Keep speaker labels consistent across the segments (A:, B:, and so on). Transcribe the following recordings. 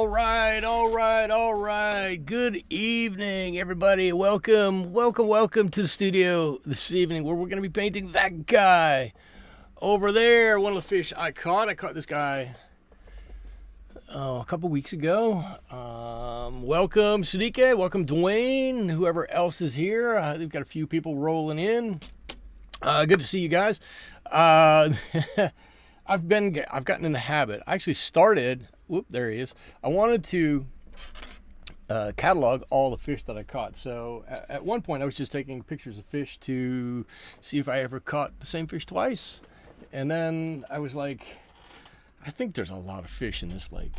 A: All right. Good evening, everybody. Welcome to the studio this evening where we're going to be painting that guy over there. One of the fish I caught. I caught this guy a couple weeks ago. Welcome, Sadiqa. Welcome, Dwayne. Whoever else is here. We've got a few people rolling in. Good to see you guys. I've gotten in the habit. I actually started. Whoop, there he is. I wanted to catalog all the fish that I caught. So at one point I was just taking pictures of fish to see if I ever caught the same fish twice. And then I was like, I think there's a lot of fish in this lake.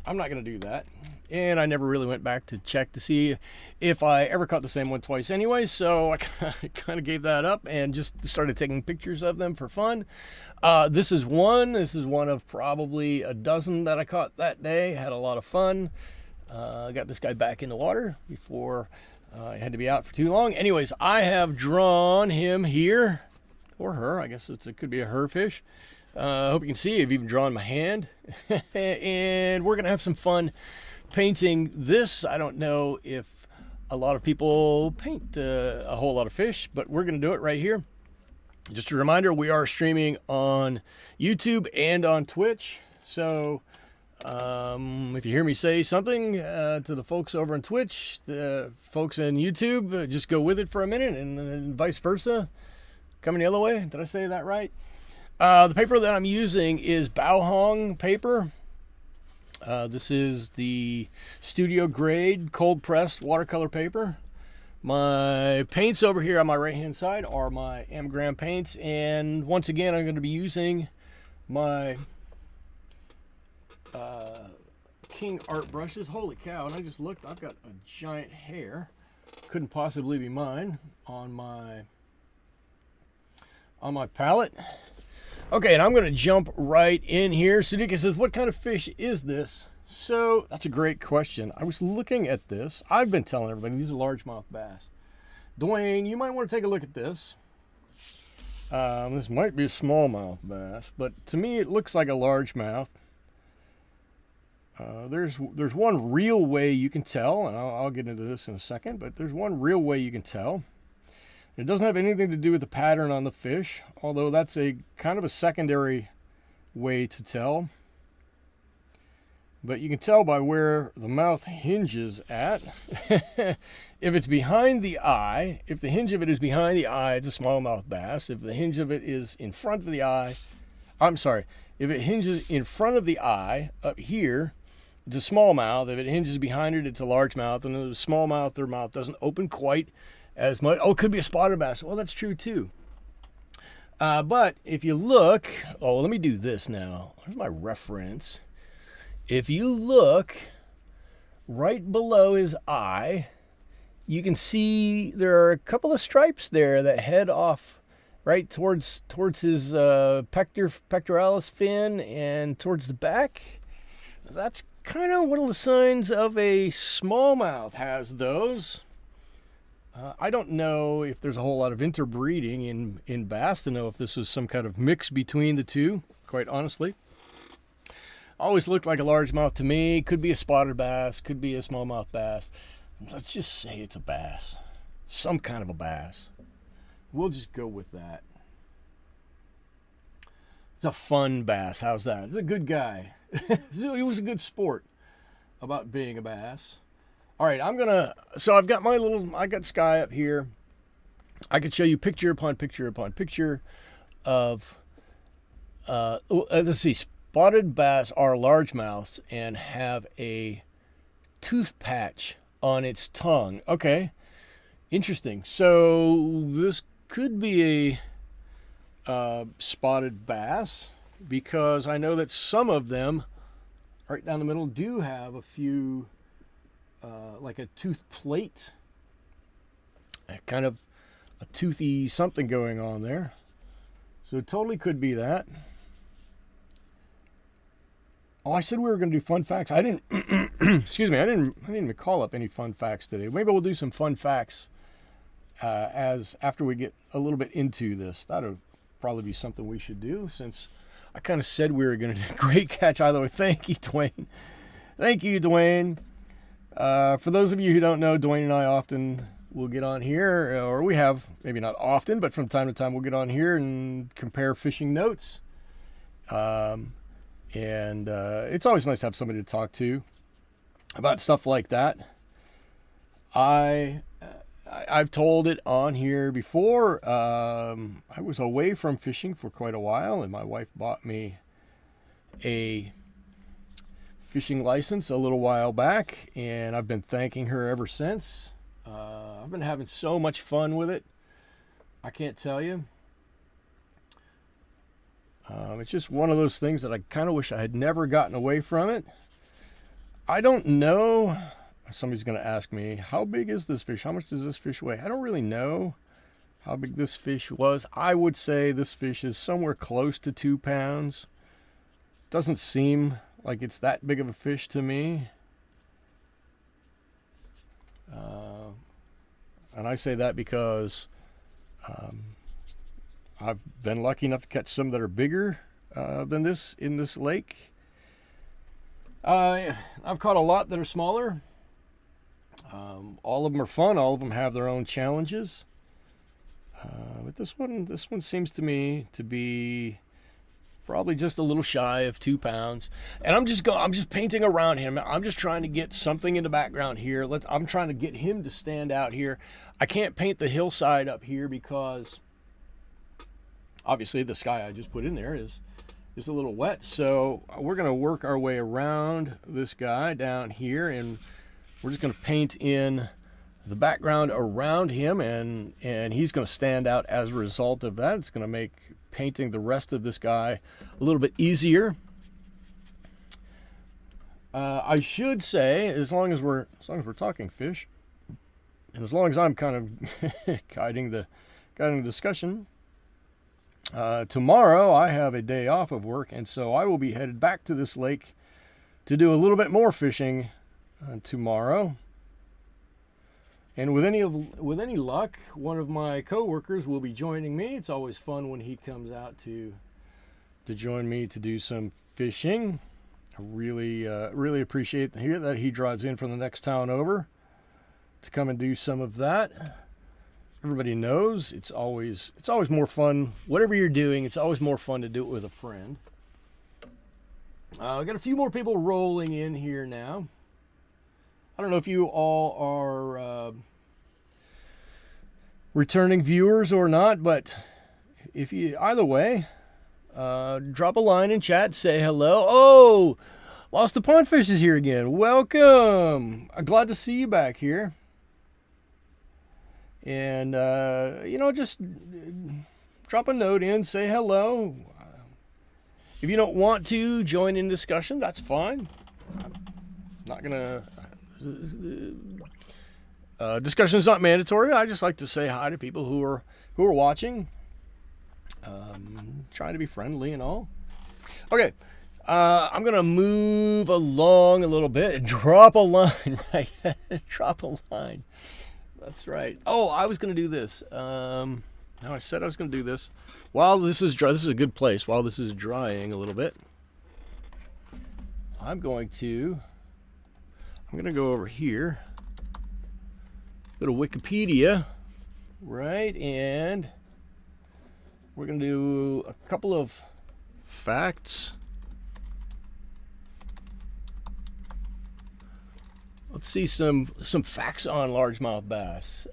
A: I'm not going to do that. And I never really went back to check to see if I ever caught the same one twice anyway. So I kind of gave that up and just started taking pictures of them for fun. This is one of probably a dozen that I caught that day. Had a lot of fun. Got this guy back in the water before I had to be out for too long. Anyways, I have drawn him here, or her. I guess it could be a her fish. I hope you can see I've even drawn my hand. And we're going to have some fun painting this. I don't know if a lot of people paint a whole lot of fish, but we're going to do it right here. Just a reminder, we are streaming on YouTube and on Twitch. So if you hear me say something to the folks over on Twitch, the folks on YouTube, just go with it for a minute, and vice versa. Coming the other way. Did I say that right? The paper that I'm using is Baohong paper. This is the studio grade cold pressed watercolor paper. My paints over here on my right hand side are my Amgram paints, and once again I'm going to be using my King art brushes. Holy cow, and I just looked, I've got a giant hair, couldn't possibly be mine, on my palette. Okay, and I'm going to jump right in here. Sadiqa says, what kind of fish is this? So, that's a great question. I was looking at this. I've been telling everybody these are largemouth bass. Dwayne, you might want to take a look at this. This might be a smallmouth bass, but to me it looks like a largemouth. There's one real way you can tell, and I'll get into this in a second, but there's one real way you can tell. It doesn't have anything to do with the pattern on the fish, although that's a kind of a secondary way to tell. But you can tell by where the mouth hinges at. If it's behind the eye, if the hinge of it is behind the eye, it's a smallmouth bass. If the hinge of it is in front of the eye, if it hinges in front of the eye up here, it's a smallmouth. If it hinges behind it, it's a largemouth. And the smallmouth, their mouth doesn't open quite as much. Oh, it could be a spotted bass. Well, that's true too. But if you look, let me do this now. Here's my reference. If you look right below his eye, you can see there are a couple of stripes there that head off right towards his pectoralis fin and towards the back. That's kind of one of the signs of a smallmouth has those. I don't know if there's a whole lot of interbreeding in bass to know if this was some kind of mix between the two, quite honestly. Always looked like a largemouth to me. Could be a spotted bass, could be a smallmouth bass. Let's just say it's a bass. Some kind of a bass. We'll just go with that. It's a fun bass. How's that? He's a good guy. He was a good sport about being a bass. All right, so I've got I got Sky up here. I could show you picture upon picture upon picture of, let's see, spotted bass are largemouths and have a tooth patch on its tongue. Okay, interesting. So this could be a spotted bass because I know that some of them right down the middle do have a few, like a tooth plate, kind of a toothy something going on there. So it totally could be that. Oh, I said we were going to do fun facts. I didn't, excuse me, I didn't even call up any fun facts today. Maybe we'll do some fun facts after we get a little bit into this. That would probably be something we should do, since I kind of said we were going to do. Great catch, either way. Thank you, Dwayne. Thank you, Dwayne. For those of you who don't know, Dwayne and I often will get on here, or we have, maybe not often, but from time to time we'll get on here and compare fishing notes. It's always nice to have somebody to talk to about stuff like that. I've told it on here before. I was away from fishing for quite a while, and my wife bought me a fishing license a little while back, and I've been thanking her ever since. I've been having so much fun with it. I can't tell you. It's just one of those things that I kind of wish I had never gotten away from it. I don't know. Somebody's going to ask me, how big is this fish? How much does this fish weigh? I don't really know how big this fish was. I would say this fish is somewhere close to 2 pounds. Doesn't seem like it's that big of a fish to me. And I say that because I've been lucky enough to catch some that are bigger than this in this lake. I've caught a lot that are smaller. All of them are fun. All of them have their own challenges. But this one seems to me to be probably just a little shy of 2 pounds. And I'm just painting around him. I'm just trying to get something in the background here. I'm trying to get him to stand out here. I can't paint the hillside up here because obviously the sky I just put in there is a little wet. So we're going to work our way around this guy down here, and we're just going to paint in the background around him, and he's going to stand out as a result of that. It's going to make painting the rest of this guy a little bit easier. I should say, as long as we're talking fish, and as long as I'm kind of guiding the discussion, tomorrow I have a day off of work, and so I will be headed back to this lake to do a little bit more fishing tomorrow. And with any luck, one of my coworkers will be joining me. It's always fun when he comes out to join me to do some fishing. I really appreciate that he drives in from the next town over to come and do some of that. Everybody knows it's always more fun. Whatever you're doing, it's always more fun to do it with a friend. I've got a few more people rolling in here now. I don't know if you all are returning viewers or not, but if you, either way, drop a line in chat, say hello. Oh, Lost the Pondfish is here again. Welcome. I'm glad to see you back here. And, just drop a note in, say hello. If you don't want to join in discussion, that's fine. I'm not going to... discussion is not mandatory. I just like to say hi to people who are watching. Trying to be friendly and all. Okay. I'm going to move along a little bit and drop a line, right? Drop a line. That's right. Oh, I was going to do this. I said I was going to do this. While this is dry, this is a good place. While this is drying a little bit, I'm going to go over here, go to Wikipedia, right? And we're going to do a couple of facts. Let's see some facts on largemouth bass.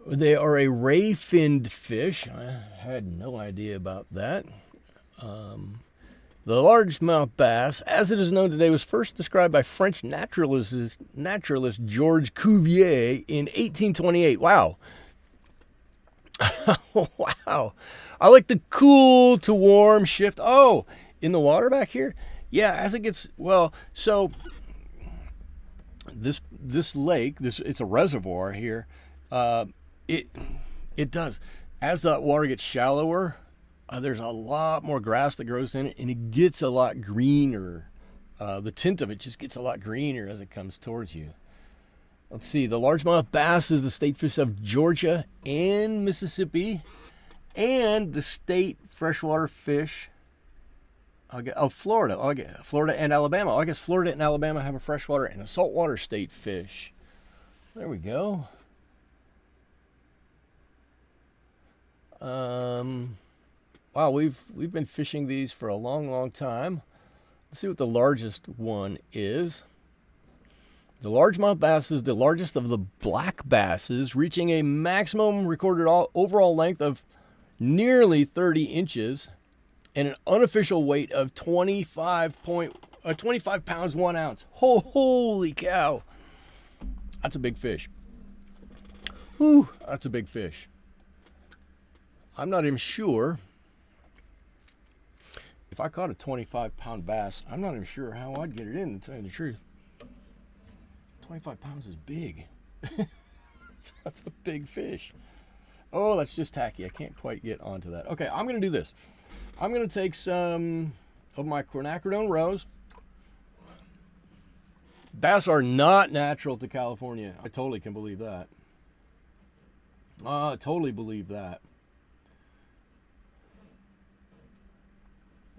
A: They are a ray-finned fish. I had no idea about that. The largemouth bass, as it is known today, was first described by French naturalist Georges Cuvier in 1828. Wow. Wow. I like the cool to warm shift. Oh, in the water back here? Yeah, as it gets, well, so this lake, it's a reservoir here. It does. As the water gets shallower, there's a lot more grass that grows in it, and it gets a lot greener. The tint of it just gets a lot greener as it comes towards you. Let's see. The largemouth bass is the state fish of Georgia and Mississippi, and the state freshwater fish Florida. Oh, I get Florida and Alabama. Oh, I guess Florida and Alabama have a freshwater and a saltwater state fish. There we go. Wow, we've been fishing these for a long time. Let's see what the largest one is. The largemouth bass is the largest of the black basses, reaching a maximum recorded overall length of nearly 30 inches and an unofficial weight of 25 pounds 1 ounce. Holy cow! That's a big fish. Whew, that's a big fish. I'm not even sure if I caught a 25-pound bass. I'm not even sure how I'd get it in, to tell you the truth. 25 pounds is big. That's a big fish. Oh, that's just tacky. I can't quite get onto that. Okay, I'm going to do this. I'm going to take some of my Quiacridone Rose. Bass are not natural to California. I totally can believe that. I totally believe that.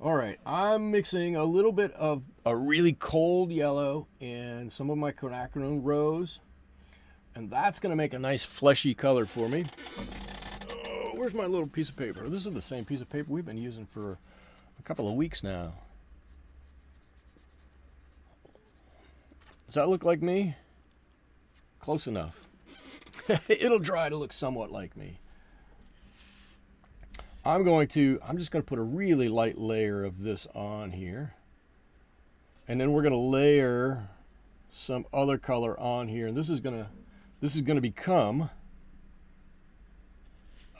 A: All right, I'm mixing a little bit of a really cold yellow and some of my Quiacridone Rose, and that's going to make a nice fleshy color for me. Oh, where's my little piece of paper? This is the same piece of paper we've been using for a couple of weeks now. Does that look like me? Close enough. It'll dry to look somewhat like me. I'm just going to put a really light layer of this on here. And then we're going to layer some other color on here. And this is going to become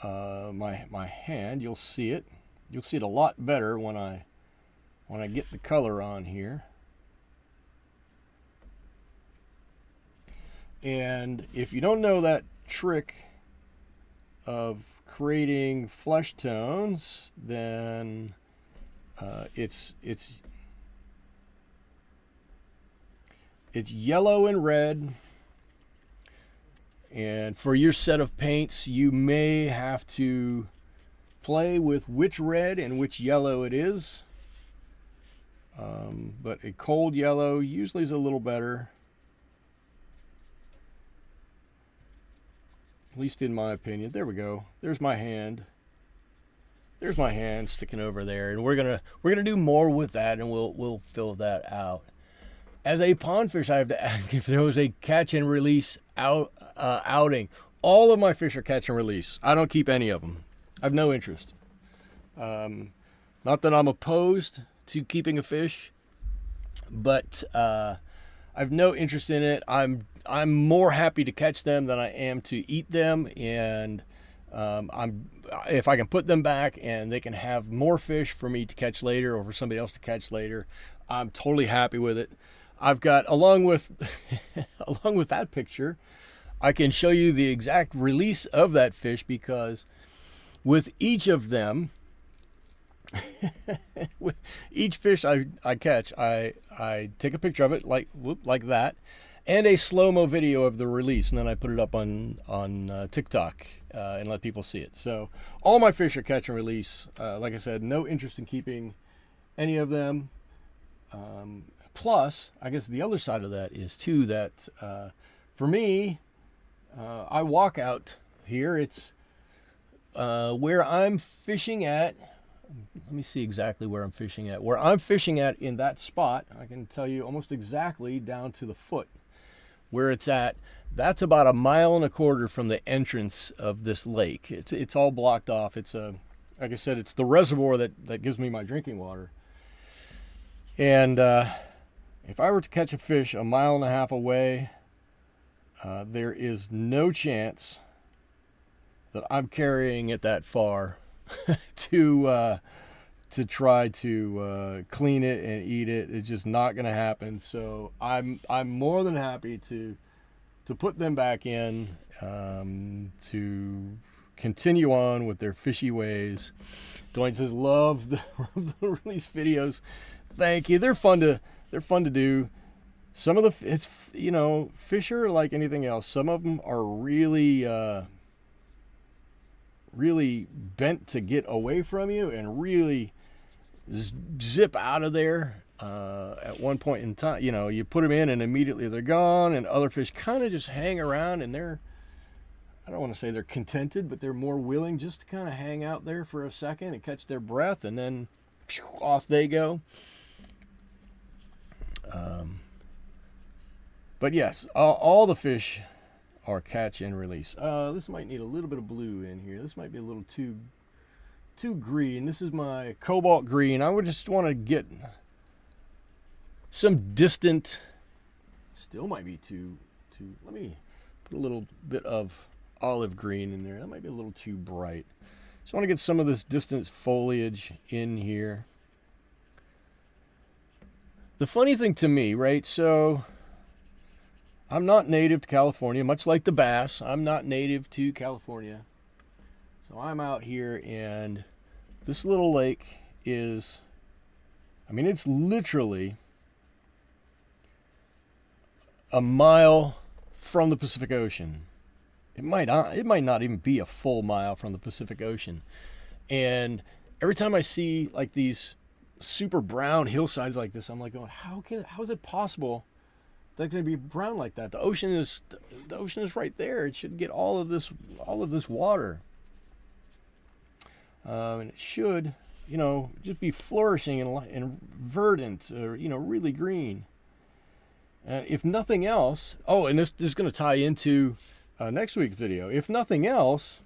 A: my hand. You'll see it. You'll see it a lot better when I get the color on here. And if you don't know that trick of creating flesh tones, then it's yellow and red, and for your set of paints you may have to play with which red and which yellow it is, but a cold yellow usually is a little better. At least in my opinion. There we go. There's my hand. There's my hand sticking over there, and we're gonna do more with that, and we'll fill that out. As a pond fish, I have to ask if there was a catch and release outing. All of my fish are catch and release. I don't keep any of them. I have no interest. Not that I'm opposed to keeping a fish, but I have no interest in it. I'm more happy to catch them than I am to eat them, and if I can put them back and they can have more fish for me to catch later or for somebody else to catch later, I'm totally happy with it. I've got, along with that picture, I can show you the exact release of that fish, because with each of them, with each fish I catch, I take a picture of it like that, and a slow-mo video of the release, and then I put it up on TikTok and let people see it. So all my fish are catch and release. Like I said, no interest in keeping any of them. Plus, I guess the other side of that is too that for me, I walk out here. It's where I'm fishing at. Let me see exactly where I'm fishing at. Where I'm fishing at in that spot, I can tell you almost exactly down to the foot where it's at. That's about 1.25 miles from the entrance of this lake. It's all blocked off. It's like I said, it's the reservoir that gives me my drinking water. And if I were to catch a fish 1.5 miles away, there is no chance that I'm carrying it that far to try to clean it and eat it. It's just not going to happen. So I'm more than happy to put them back in, to continue on with their fishy ways. Dwayne says, love the release videos. Thank you. They're fun to do. Some of the fish are like anything else. Some of them are really really bent to get away from you, and really zip out of there at one point in time. You know, you put them in and immediately they're gone, and other fish kind of just hang around, and they're, I don't want to say they're contented, but they're more willing just to kind of hang out there for a second and catch their breath, and then phew, off they go. But yes, all the fish are catch and release. This might need a little bit of blue in here. This might be a little too green. This is my Cobalt Green. I would just want to get some distant, still might be too, let me put a little bit of olive green in there. That might be a little too bright. Just want to get some of this distant foliage in here. The funny thing to me, right, so I'm not native to California, much like the bass. I'm not native to California. So I'm out here, and this little lake is, I mean, it's literally a mile from the Pacific Ocean. It might not even be a full mile from the Pacific Ocean. And every time I see like these super brown hillsides like this, I'm like going, how is it possible that it's going to be brown like that? The ocean is right there. It should get all of this water. And it should, you know, just be flourishing and verdant, or, you know, really green. If nothing else, oh, and this is going to tie into next week's video. If nothing else,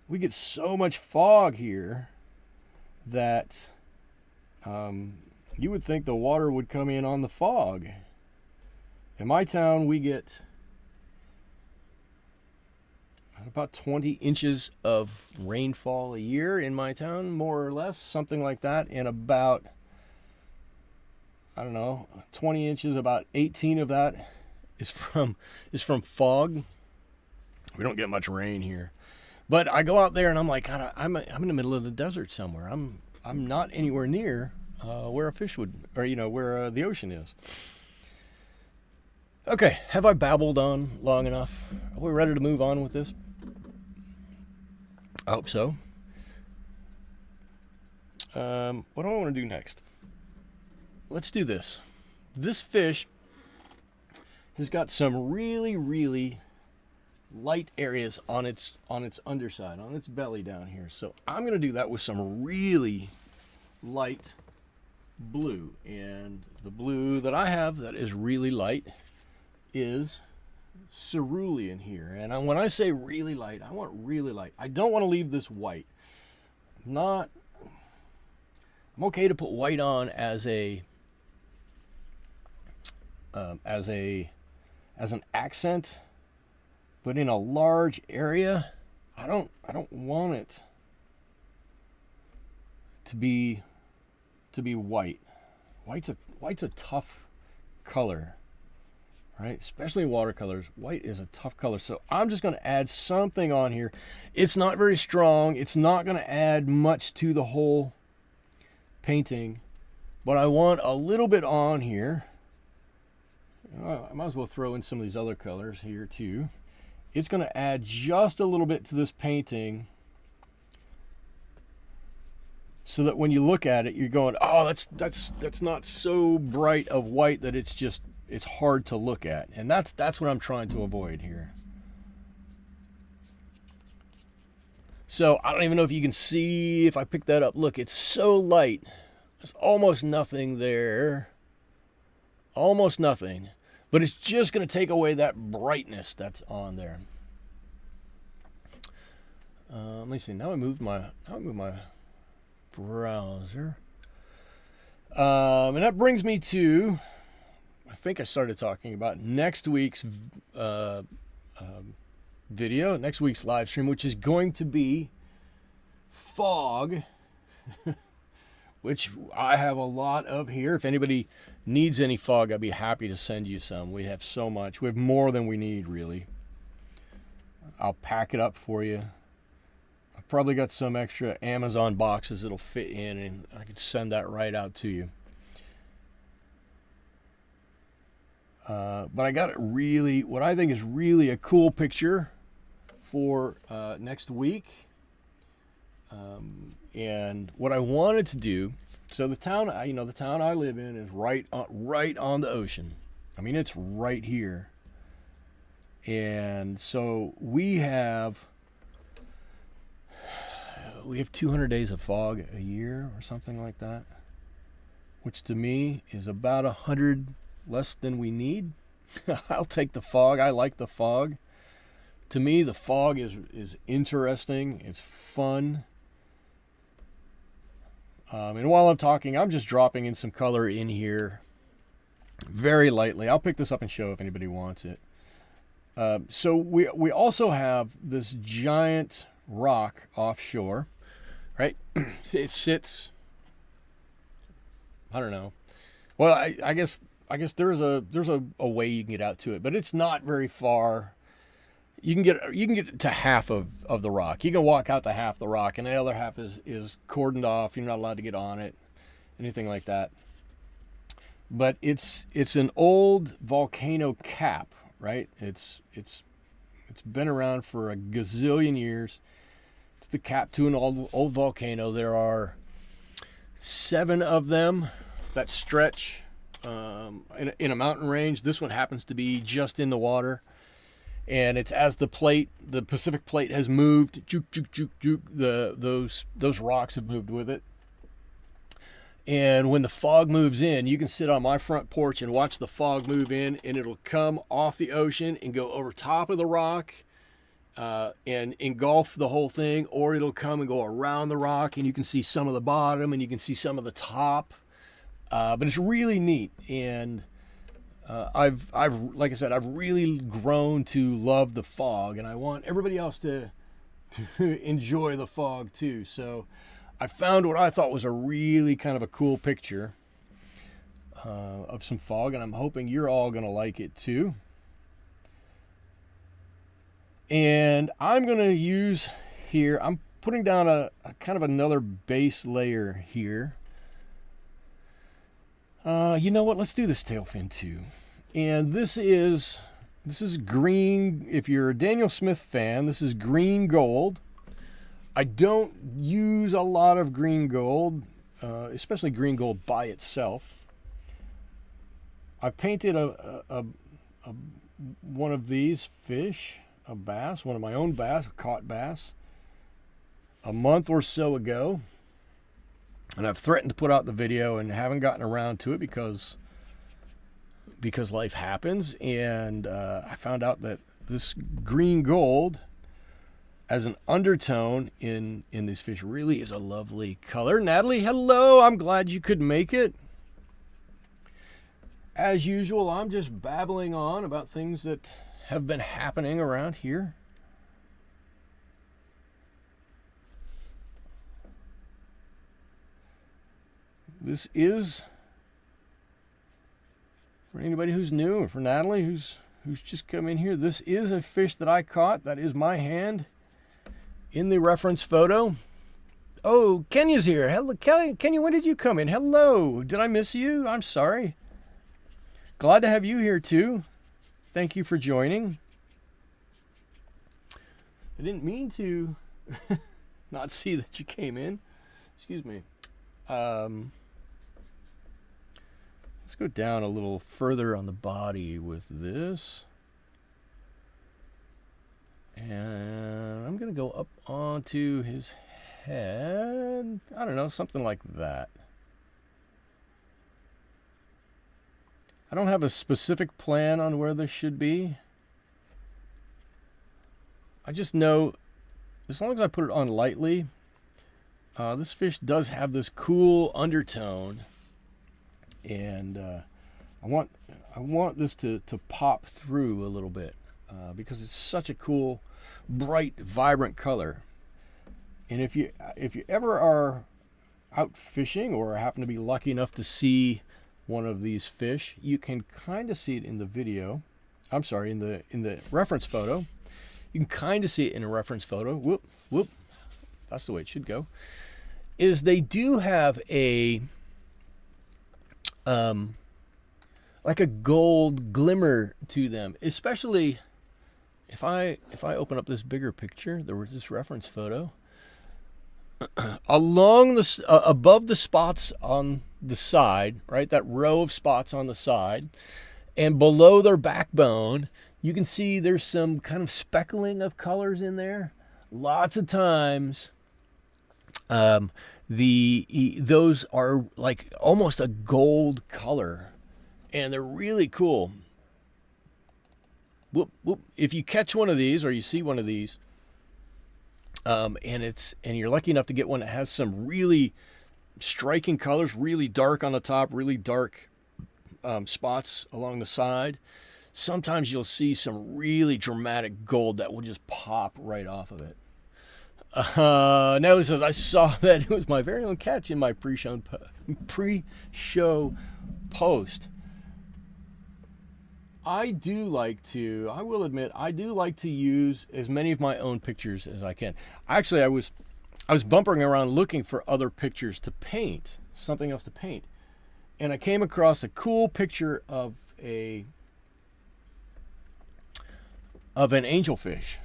A: we get so much fog here that you would think the water would come in on the fog. In my town, we get about 20 inches of rainfall a year in my town, more or less, something like that. And about, I don't know, 20 inches, about 18 of that is from fog. We don't get much rain here. But I go out there and I'm like, God, I'm in the middle of the desert somewhere. I'm not anywhere near where a fish would, or, you know, where the ocean is. Okay, have I babbled on long enough? Are we ready to move on with this? I hope so. What do I want to do next? Let's do this. This fish has got some really, really light areas on its underside, on its belly down here. So I'm going to do that with some really light blue. And the blue that I have that is really light is cerulean here. And when I say really light, I want really light. I don't want to leave this white. I'm okay to put white on as an accent, but in a large area, I don't want it to be white. White's a tough color, right? Especially in watercolors. White is a tough color. So I'm just going to add something on here. It's not very strong. It's not going to add much to the whole painting, but I want a little bit on here. I might as well throw in some of these other colors here too. It's going to add just a little bit to this painting, so that when you look at it, you're going, oh, that's not so bright of white that it's hard to look at. And that's what I'm trying to avoid here. So I don't even know if you can see if I pick that up. Look, it's so light. There's almost nothing there. Almost nothing. But it's just going to take away that brightness that's on there. Let me see. Now I moved my browser. And that brings me to, I think I started talking about next week's video, next week's live stream, which is going to be fog, which I have a lot of here. If anybody needs any fog, I'd be happy to send you some. We have so much. We have more than we need, really. I'll pack it up for you. I've probably got some extra Amazon boxes that'll fit in, and I can send that right out to you. But I got it really, what I think is really a cool picture for next week. And what I wanted to do, so the town, the town I live in is right on the ocean. I mean, it's right here. And so we have 200 days of fog a year or something like that, which to me is about 100 less than we need. I'll take the fog. I like the fog. To me, the fog is interesting. It's fun. And while I'm talking, I'm just dropping in some color in here very lightly. I'll pick this up and show if anybody wants it. So we also have this giant rock offshore, right? It sits, I don't know. Well, I guess there's a way you can get out to it, but it's not very far. You can get to half of the rock. You can walk out to half the rock, and the other half is cordoned off. You're not allowed to get on it, anything like that. But it's an old volcano cap, right? It's been around for a gazillion years. It's the cap to an old volcano. There are 7 of them that stretch in a mountain range. This one happens to be just in the water. And it's as the Pacific plate has moved, those rocks have moved with it. And when the fog moves in, you can sit on my front porch and watch the fog move in, and it'll come off the ocean and go over top of the rock and engulf the whole thing, or it'll come and go around the rock, and you can see some of the bottom and you can see some of the top. But it's really neat. And I've like I said, I've really grown to love the fog, and I want everybody else to enjoy the fog too. So I found what I thought was a really kind of a cool picture of some fog, and I'm hoping you're all going to like it too. And I'm going to use here, I'm putting down a kind of another base layer here. You know what? Let's do this tail fin too. And this is green. If you're a Daniel Smith fan, this is green gold. I don't use a lot of green gold, especially green gold by itself. I painted one of these fish, a bass, one of my own bass, a caught bass, a month or so ago. And I've threatened to put out the video and haven't gotten around to it because life happens. And I found out that this green gold as an undertone in these fish really is a lovely color. Natalie, hello. I'm glad you could make it. As usual, I'm just babbling on about things that have been happening around here. This is, for anybody who's new, or for Natalie who's just come in here, this is a fish that I caught. That is my hand in the reference photo. Oh, Kenya's here. Hello, Kenya, when did you come in? Hello. Did I miss you? I'm sorry. Glad to have you here too. Thank you for joining. I didn't mean to not see that you came in. Excuse me. Let's go down a little further on the body with this. And I'm going to go up onto his head. I don't know, something like that. I don't have a specific plan on where this should be. I just know, as long as I put it on lightly, this fish does have this cool undertone. And I want this to pop through a little bit because it's such a cool, bright, vibrant color. And if you ever are out fishing or happen to be lucky enough to see one of these fish, you can kind of see it in the video. I'm sorry, in the reference photo. You can kind of see it in a reference photo. Whoop. That's the way it should go. Is they do have a like a gold glimmer to them, especially if I open up this bigger picture, there was this reference photo. along the above the spots on the side, right? That row of spots on the side, and below their backbone, you can see there's some kind of speckling of colors in there. Lots of times, those are like almost a gold color, and they're really cool. Whoop, whoop. If you catch one of these or you see one of these, and you're lucky enough to get one that has some really striking colors, really dark on the top, really dark spots along the side. Sometimes you'll see some really dramatic gold that will just pop right off of it. Natalie says, I saw that it was my very own catch in my pre-show post. I will admit, I do like to use as many of my own pictures as I can. Actually, I was bumpering around looking for other pictures to paint, something else to paint. And I came across a cool picture of an angelfish.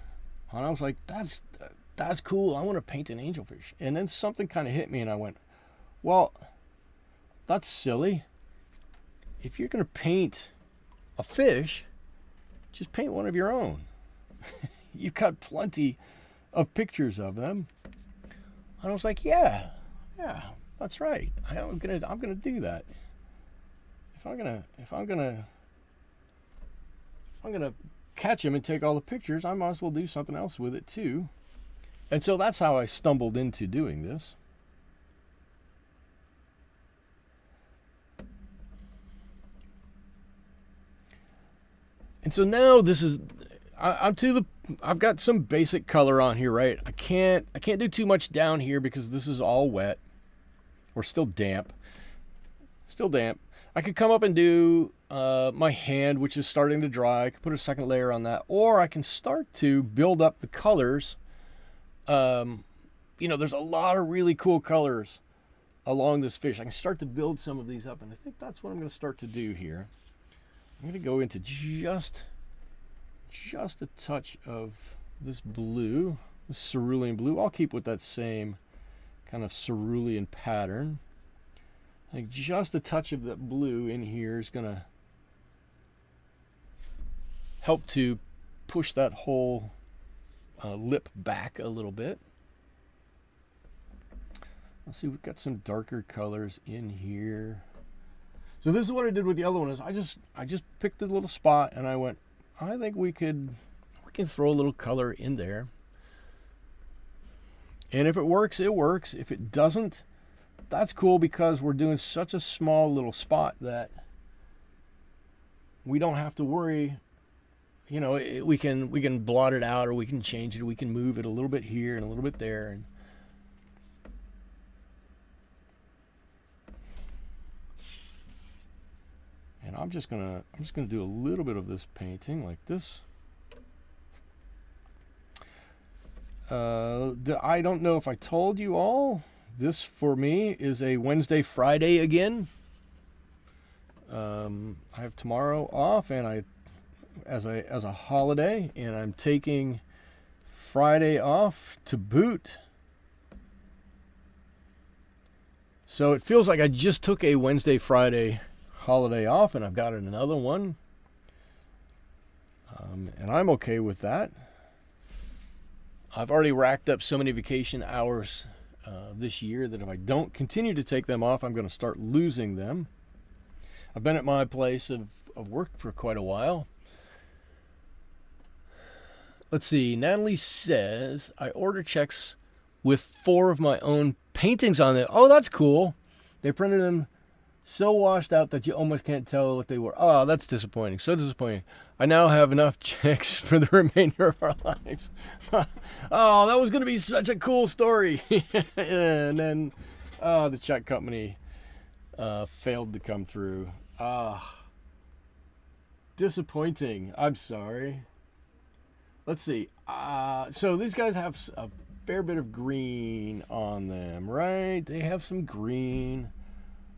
A: And I was like, that's cool. I want to paint an angelfish. And then something kind of hit me and I went, well, that's silly. If you're going to paint a fish, just paint one of your own. You've got plenty of pictures of them. And I was like, yeah, that's right. I'm gonna do that. If I'm gonna catch him and take all the pictures, I might as well do something else with it too. And so that's how I stumbled into doing this. And so now this is, I've got some basic color on here, right? I can't do too much down here because this is all wet or still damp. I could come up and do my hand, which is starting to dry. I could put a second layer on that, or I can start to build up the colors. There's a lot of really cool colors along this fish. I can start to build some of these up, and I think that's what I'm going to start to do here. I'm going to go into just a touch of this blue, this cerulean blue. I'll keep with that same kind of cerulean pattern. I think just a touch of that blue in here is going to help to push that whole lip back a little bit. Let's see, we've got some darker colors in here. So this is what I did with the other one. Is I just picked a little spot and I went, I think we can throw a little color in there. And if it works, it works. If it doesn't, that's cool, because we're doing such a small little spot that we don't have to worry. We can blot it out, or we can change it, or we can move it a little bit here and a little bit there. And I'm just gonna do a little bit of this painting like this. I don't know if I told you all, this for me is a Wednesday, Friday again. I have tomorrow off, and as a holiday, and I'm taking Friday off to boot. So it feels like I just took a Wednesday, Friday holiday off, and I've got another one, and I'm okay with that. I've already racked up so many vacation hours this year that if I don't continue to take them off, I'm going to start losing them. I've been at my place of work for quite a while. Let's see, Natalie says, I order checks with 4 of my own paintings on there. Oh, that's cool. They printed them so washed out that you almost can't tell what they were. Oh, that's disappointing. So disappointing. I now have enough checks for the remainder of our lives. Oh, that was going to be such a cool story. And then the check company failed to come through. Disappointing. I'm sorry. Let's see. So these guys have a fair bit of green on them, right? They have some green.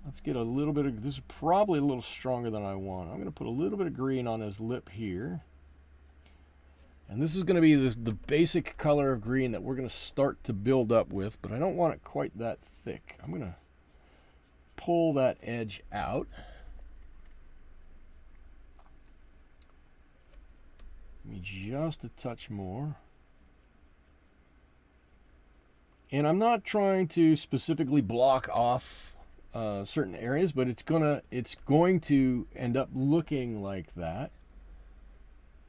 A: Let's get a little bit of, this is probably a little stronger than I want. I'm going to put a little bit of green on his lip here. And this is going to be the basic color of green that we're going to start to build up with, but I don't want it quite that thick. I'm going to pull that edge out. Give me just a touch more. And I'm not trying to specifically block off certain areas, but it's going to end up looking like that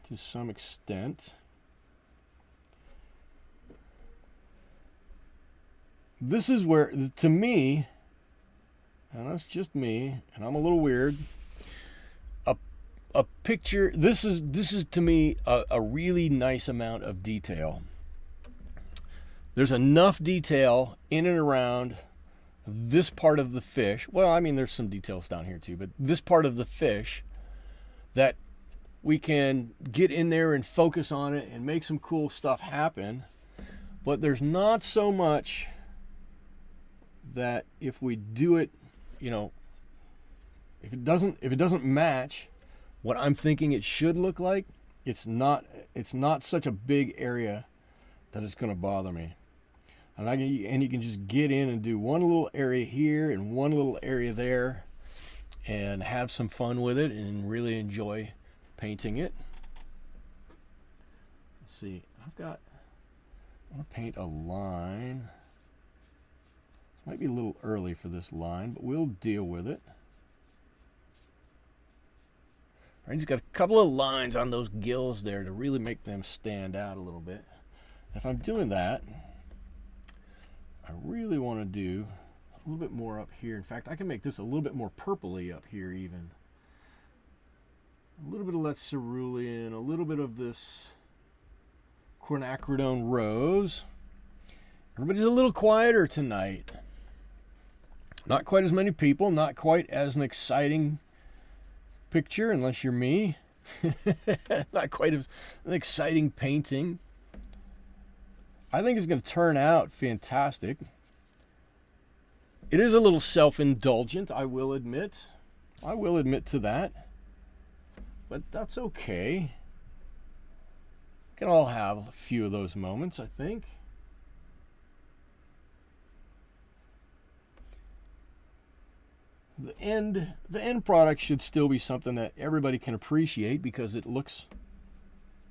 A: to some extent. This is where, to me, and that's just me, and I'm a little weird, a picture, this is to me a really nice amount of detail. There's enough detail in and around this part of the fish. Well, I mean, there's some details down here too, but this part of the fish that we can get in there and focus on it and make some cool stuff happen. But there's not so much that if we do it, you know, if it doesn't match what I'm thinking it should look like, it's not such a big area that it's going to bother me. And you can just get in and do one little area here and one little area there and have some fun with it and really enjoy painting it. Let's see, I want to paint a line. This might be a little early for this line, but we'll deal with it. I just got a couple of lines on those gills there to really make them stand out a little bit. If I'm doing that, I really want to do a little bit more up here. In fact, I can make this a little bit more purpley up here even. A little bit of that cerulean, a little bit of this Quiacridone Rose. Everybody's a little quieter tonight. Not quite as many people, not quite as an exciting picture, unless you're me. Not quite as an exciting painting. I think it's going to turn out fantastic. It is a little self-indulgent, I will admit. I will admit to that. But that's okay. We can all have a few of those moments, I think. The end product should still be something that everybody can appreciate because it looks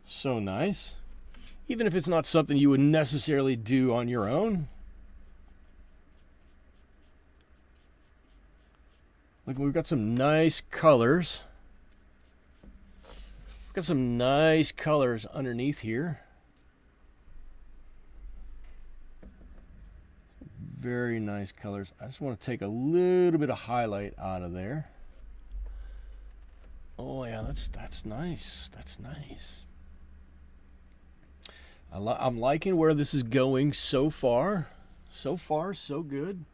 A: so nice. Even if it's not something you would necessarily do on your own. Look, we've got some nice colors. We've got some nice colors underneath here. Very nice colors. I just want to take a little bit of highlight out of there. Oh yeah, that's nice. That's nice. I'm liking where this is going so far. So far, so good.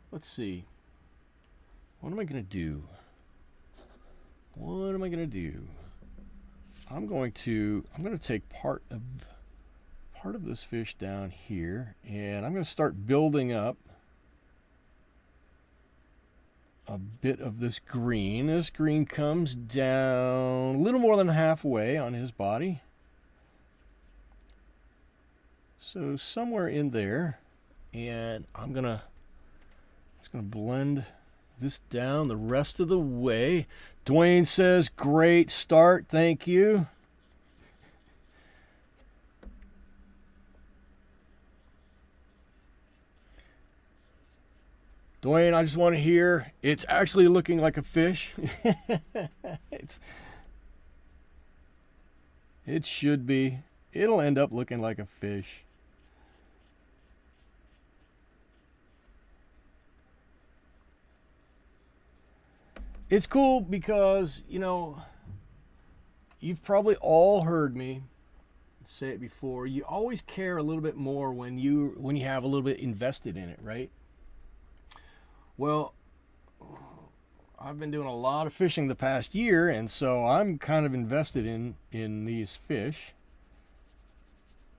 A: Let's see. What am I going to do? What am I going to do? I'm going to take part of this fish down here, and I'm going to start building up a bit of this green. This green comes down a little more than halfway on his body. So somewhere in there, and I'm just gonna blend this down the rest of the way. Dwayne says, great start, thank you. Dwayne, I just want to hear, it's actually looking like a fish. It should be. It'll end up looking like a fish. It's cool because, you know, you've probably all heard me say it before. You always care a little bit more when you have a little bit invested in it, right? Well, I've been doing a lot of fishing the past year, and so I'm kind of invested in these fish.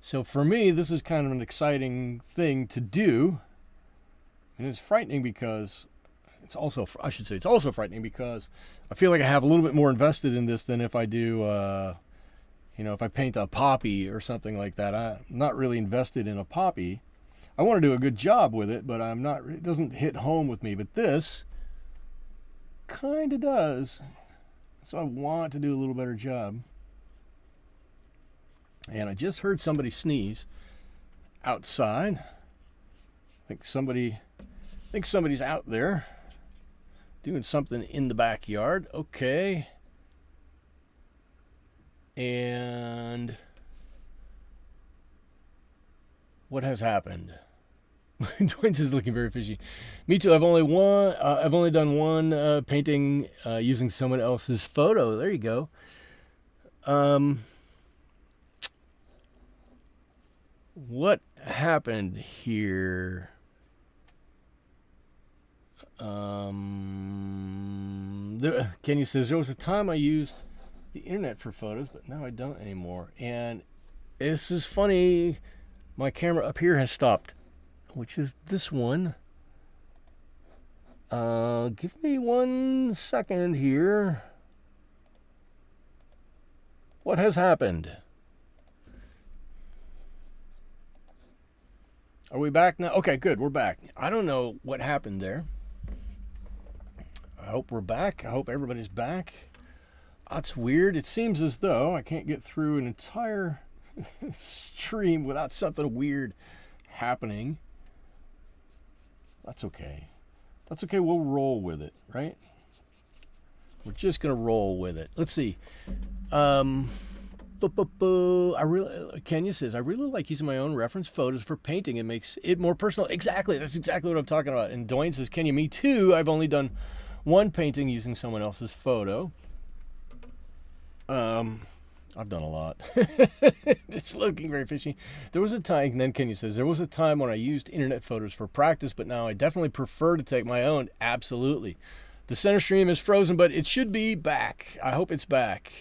A: So for me, this is kind of an exciting thing to do. And it's frightening because it's also frightening because I feel like I have a little bit more invested in this than if I do, You know, if I paint a poppy or something like that, I'm not really invested in a poppy. I want to do a good job with it, but I'm not. It doesn't hit home with me. But this kind of does. So I want to do a little better job. And I just heard somebody sneeze outside. I think somebody's out there doing something in the backyard. Okay. And what has happened? Twins is looking very fishy. Me too. I've only done one painting using someone else's photo. There you go. What happened here? Kenny says there was a time I used the internet for photos, but now I don't anymore. And this is funny. My camera up here has stopped, which is this one. Give me 1 second here. What has happened? Are we back now? Okay, good. We're back. I don't know what happened there. I hope we're back. I hope everybody's back. That's weird. It seems as though I can't get through an entire stream without something weird happening. That's okay. That's okay. We'll roll with it, right? We're just going to roll with it. Let's see. Kenya says, I really like using my own reference photos for painting. It makes it more personal. Exactly. That's exactly what I'm talking about. And Dwayne says, Kenya, me too. I've only done one painting using someone else's photo. I've done a lot. It's looking very fishy. There was a time, and then Kenya says, there was a time when I used internet photos for practice, but now I definitely prefer to take my own. Absolutely. The center stream is frozen, but it should be back. I hope it's back.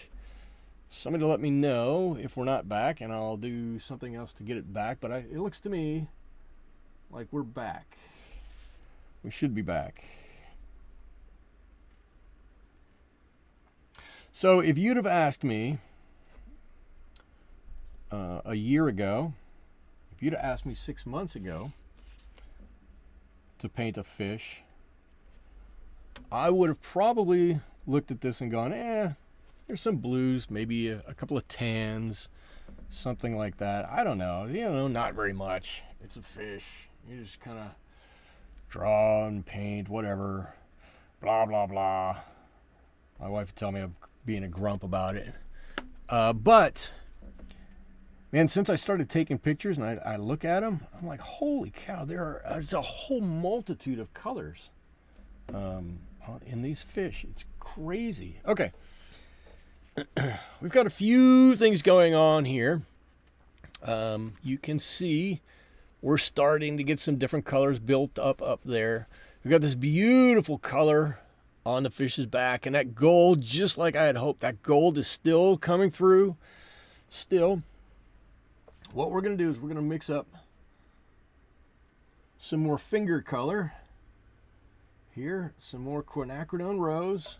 A: Somebody let me know if we're not back, and I'll do something else to get it back. But it looks to me like we're back. We should be back. So if you'd have asked me a year ago, if you'd have asked me 6 months ago to paint a fish, I would have probably looked at this and gone, there's some blues, maybe a couple of tans, something like that. I don't know. Not very much. It's a fish. You just kind of draw and paint, whatever, blah, blah, blah. My wife would tell me I'm being a grump about it. But, man, since I started taking pictures and I look at them, I'm like, holy cow, there's a whole multitude of colors in these fish. It's crazy. Okay. We've got a few things going on here. You can see we're starting to get some different colors built up there. We've got this beautiful color on the fish's back, and that gold, just like I had hoped, that gold is still coming through. Still, what we're going to do is we're going to mix up some more finger color here, some more Quiacridone Rose,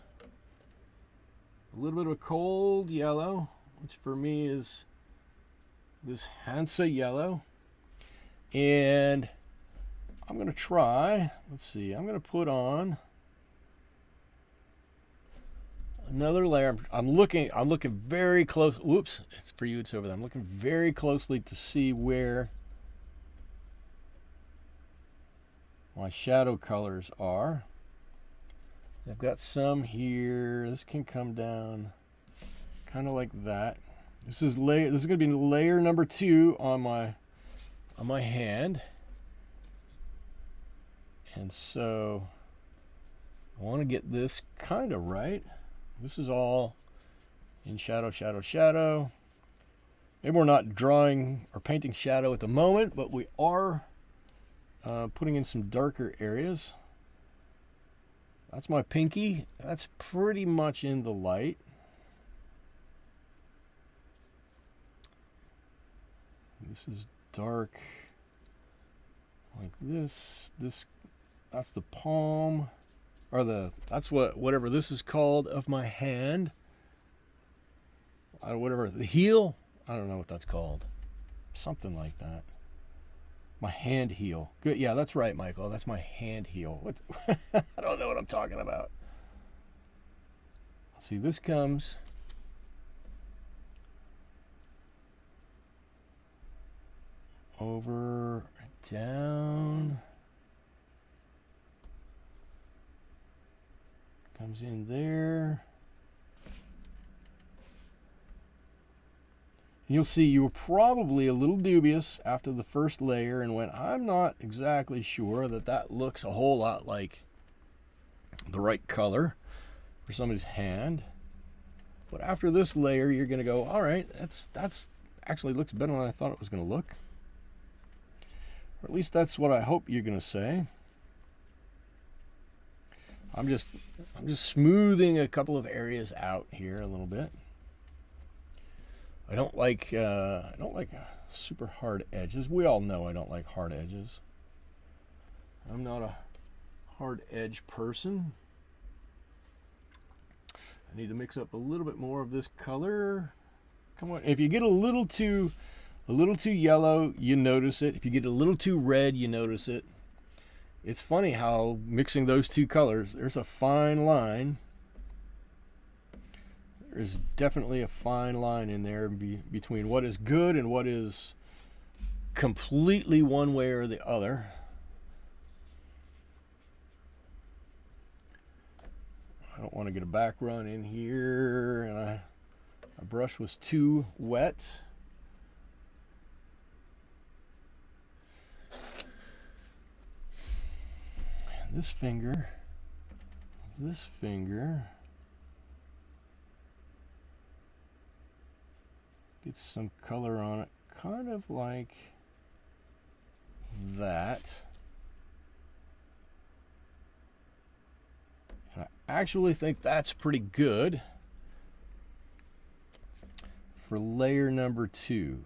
A: a little bit of a cold yellow, which for me is this Hansa Yellow, and I'm going to try, let's see, I'm going to put on another layer. I'm looking very close. Whoops, it's for you, it's over there. I'm looking very closely to see where my shadow colors are. I've got some here. This can come down kind of like that. This is going to be layer number 2 on my hand. And so I want to get this kind of right. This is all in shadow, shadow, shadow. Maybe we're not drawing or painting shadow at the moment, but we are putting in some darker areas. That's my pinky. That's pretty much in the light. This is dark like this. That's the palm, or that's whatever this is called of my hand. whatever, the heel. I don't know what that's called. Something like that. My hand heel. Good. Yeah, that's right, Michael. That's my hand heel. What's I don't know what I'm talking about. See, this comes over, down, comes in there. You'll see you were probably a little dubious after the first layer and went, I'm not exactly sure that that looks a whole lot like the right color for somebody's hand. But after this layer, you're going to go, all right, that's actually looks better than I thought it was going to look. Or at least that's what I hope you're going to say. I'm just smoothing a couple of areas out here a little bit. I don't like super hard edges. We all know I don't like hard edges. I'm not a hard edge person. I need to mix up a little bit more of this color. Come on, if you get a little too yellow, you notice it. If you get a little too red, you notice it. It's funny how mixing those two colors, there's a fine line. There's definitely a fine line in there between what is good and what is completely one way or the other. I don't want to get a back run in here, and my brush was too wet. And this finger gets some color on it, kind of like that. And I actually think that's pretty good for layer number 2.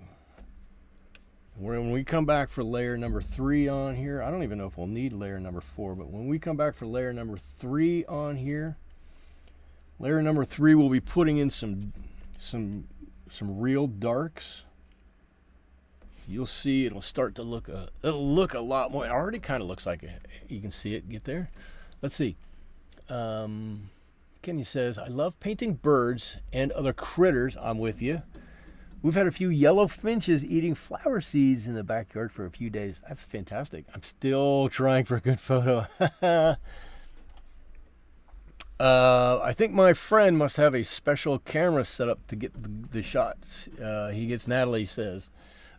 A: When we come back for layer number 3 on here, I don't even know if we'll need layer number 4, but when we come back for layer number 3 on here, layer number 3 will be putting in some real darks. You'll see it'll start to look it'll look a lot more. It already kind of looks like it. You can see it get there. Let's see. Kenny says, I love painting birds and other critters. I'm with you. We've had a few yellow finches eating flower seeds in the backyard for a few days. That's fantastic. I'm still trying for a good photo. I think my friend must have a special camera set up to get the shots. He gets, Natalie says.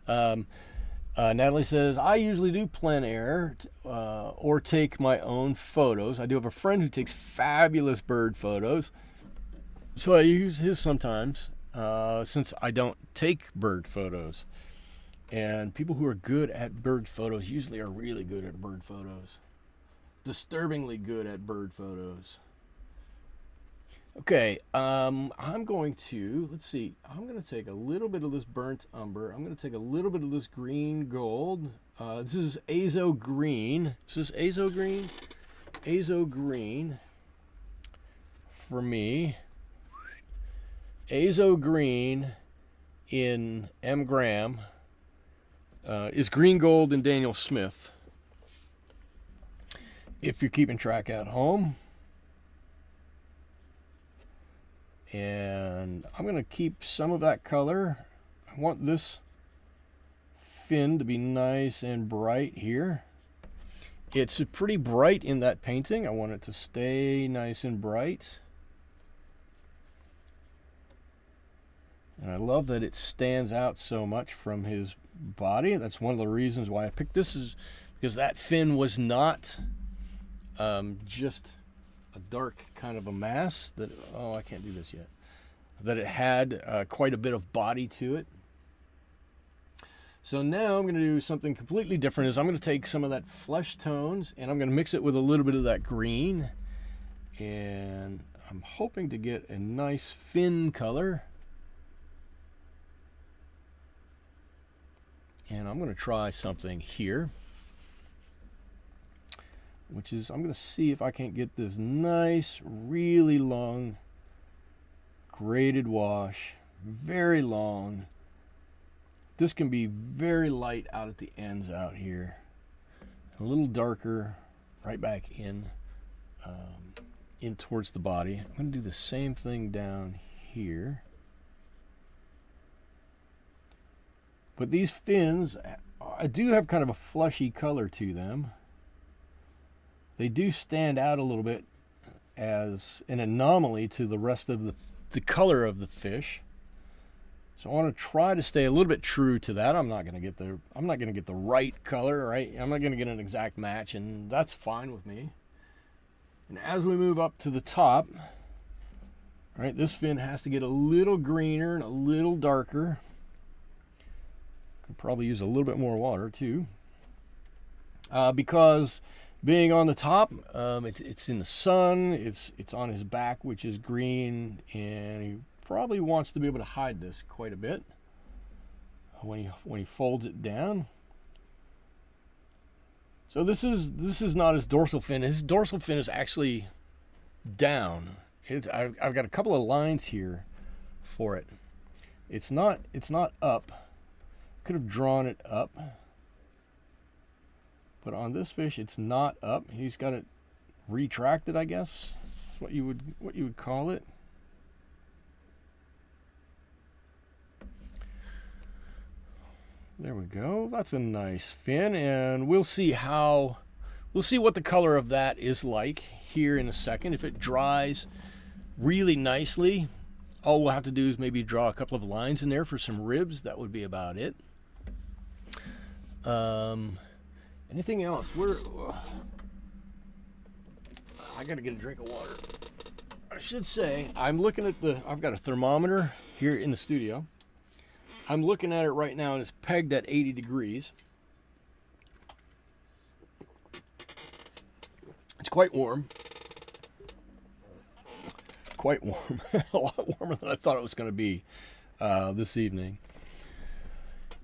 A: Natalie says, I usually do plein air or take my own photos. I do have a friend who takes fabulous bird photos, so I use his sometimes since I don't take bird photos. And people who are good at bird photos usually are really good at bird photos. Disturbingly good at bird photos. Okay, I'm going to, let's see, I'm going to take a little bit of this burnt umber. I'm going to take a little bit of this green gold. This is Azo Green. Is this Azo Green? Azo Green for me. Azo Green in M. Graham is green gold in Daniel Smith. If you're keeping track at home. And I'm going to keep some of that color. I want this fin to be nice and bright here. It's pretty bright in that painting. I want it to stay nice and bright. And I love that it stands out so much from his body. That's one of the reasons why I picked this, is because that fin was not just a dark kind of a mass that, oh, I can't do this yet, that it had quite a bit of body to it. So now I'm going to do something completely different. Is I'm going to take some of that flesh tones and I'm going to mix it with a little bit of that green, and I'm hoping to get a nice fin color. And I'm going to try something here, which is, I'm going to see if I can't get this nice, really long graded wash, very long. This can be very light out at the ends out here. A little darker right back in towards the body. I'm going to do the same thing down here. But these fins, I do have kind of a fleshy color to them. They do stand out a little bit as an anomaly to the rest of the color of the fish. So I want to try to stay a little bit true to that. I'm not going to get the right color, right? I'm not going to get an exact match, and that's fine with me. And as we move up to the top, right, this fin has to get a little greener and a little darker. Could probably use a little bit more water too, because being on the top, it's in the sun. It's on his back, which is green, and he probably wants to be able to hide this quite a bit when he folds it down. So this is not his dorsal fin. His dorsal fin is actually down. I've got a couple of lines here for it. It's not up. Could have drawn it up, but on this fish it's not up. He's got it retracted, I guess. That's what you would call it. There we go. That's a nice fin, and we'll see what the color of that is like here in a second. If it dries really nicely, all we'll have to do is maybe draw a couple of lines in there for some ribs. That would be about it. Anything else? I gotta get a drink of water. I should say, I'm looking at I've got a thermometer here in the studio. I'm looking at it right now, and it's pegged at 80 degrees. It's quite warm. Quite warm. A lot warmer than I thought it was going to be this evening.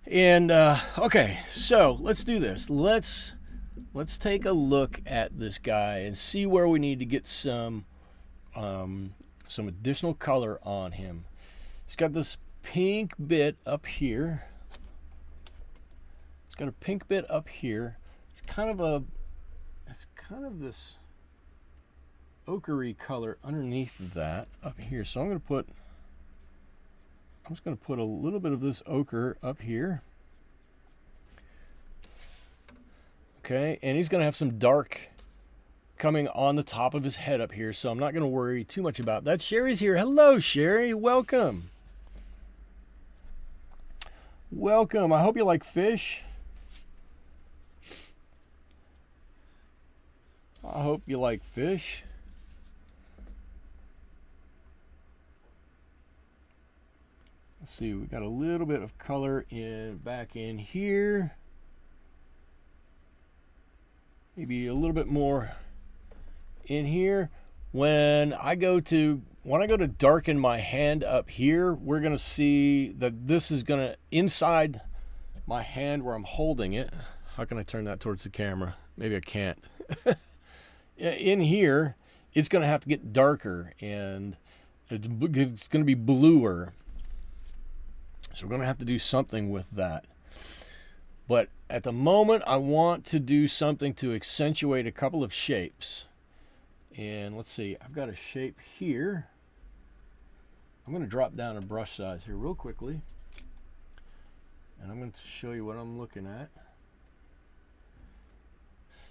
A: And okay, so let's do this. Let's take a look at this guy and see where we need to get some additional color on him. He's got this pink bit up here. It's got a pink bit up here. It's kind of this ochre color underneath that up here. So I'm just going to put a little bit of this ochre up here. Okay, and he's going to have some dark coming on the top of his head up here, so I'm not going to worry too much about that. Sherry's here. Hello, Sherry. Welcome. Welcome. I hope you like fish. I hope you like fish. Let's see, we got a little bit of color back in here. Maybe a little bit more in here. When I go to darken my hand up here, we're going to see that this is going to, inside my hand where I'm holding it, how can I turn that towards the camera? Maybe I can't. In here, it's going to have to get darker, and it's going to be bluer. So we're going to have to do something with that. But at the moment, I want to do something to accentuate a couple of shapes. And let's see, I've got a shape here. I'm going to drop down a brush size here real quickly. And I'm going to show you what I'm looking at.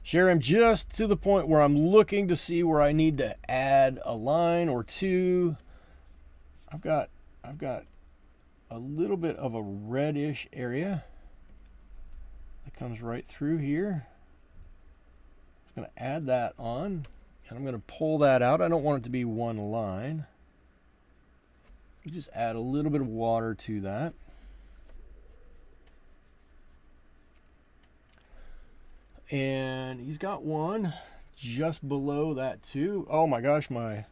A: Sherry, I'm just to the point where I'm looking to see where I need to add a line or two. I've got a little bit of a reddish area that comes right through here. I'm going to add that on. And I'm going to pull that out. I don't want it to be one line. You just add a little bit of water to that. And he's got one just below that too. Oh my gosh, my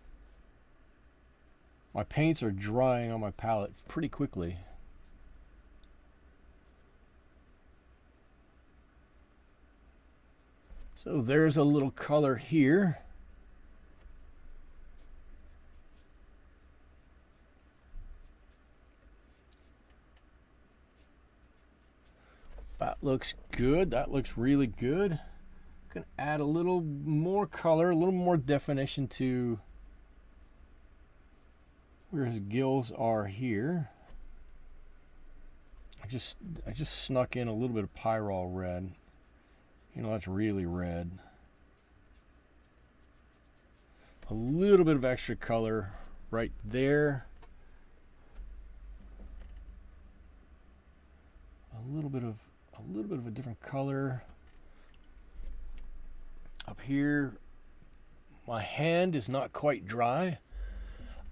A: paints are drying on my palette pretty quickly. So there's a little color here. That looks good. That looks really good. Gonna add a little more color, a little more definition to where his gills are here. I just snuck in a little bit of Pyrrol Red. You know, that's really red. A little bit of extra color right there. A little bit of a different color up here. My hand is not quite dry.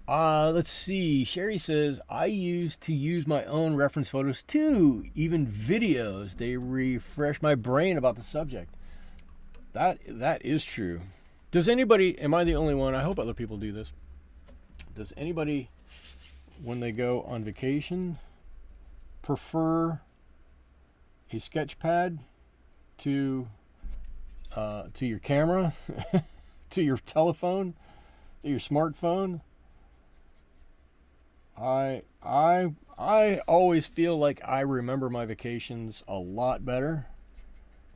A: Let's see. Sherry says, I used to use my own reference photos too, even videos. They refresh my brain about the subject. That is true. Does anybody, am I the only one? I hope other people do this. Does anybody, when they go on vacation, prefer a sketch pad to your camera, to your telephone, to your smartphone? I always feel like I remember my vacations a lot better.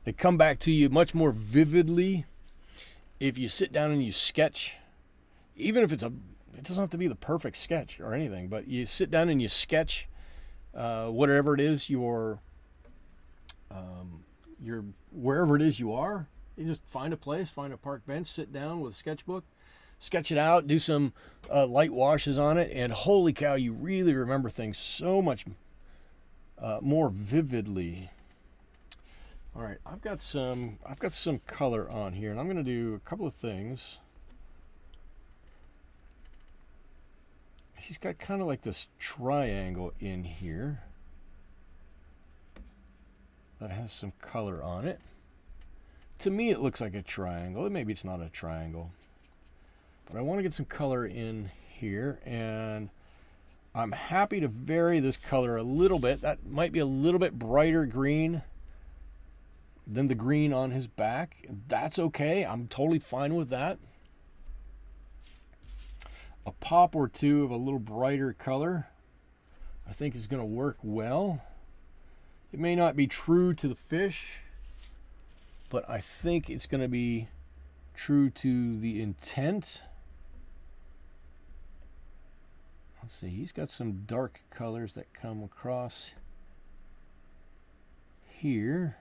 A: They come back to you much more vividly if you sit down and you sketch. Even if it doesn't have to be the perfect sketch or anything, but you sit down and you sketch whatever it is your wherever it is you are. You just find a place, find a park bench, sit down with a sketchbook, sketch it out, do some light washes on it, and holy cow, you really remember things so much more vividly. All right, I've got some color on here, and I'm going to do a couple of things. She's got kind of like this triangle in here that has some color on it. To me, it looks like a triangle. Maybe it's not a triangle. But I want to get some color in here, and I'm happy to vary this color a little bit. That might be a little bit brighter green than the green on his back. That's okay. I'm totally fine with that. A pop or two of a little brighter color I think is going to work well. It may not be true to the fish, but I think it's going to be true to the intent. Let's see, he's got some dark colors that come across here.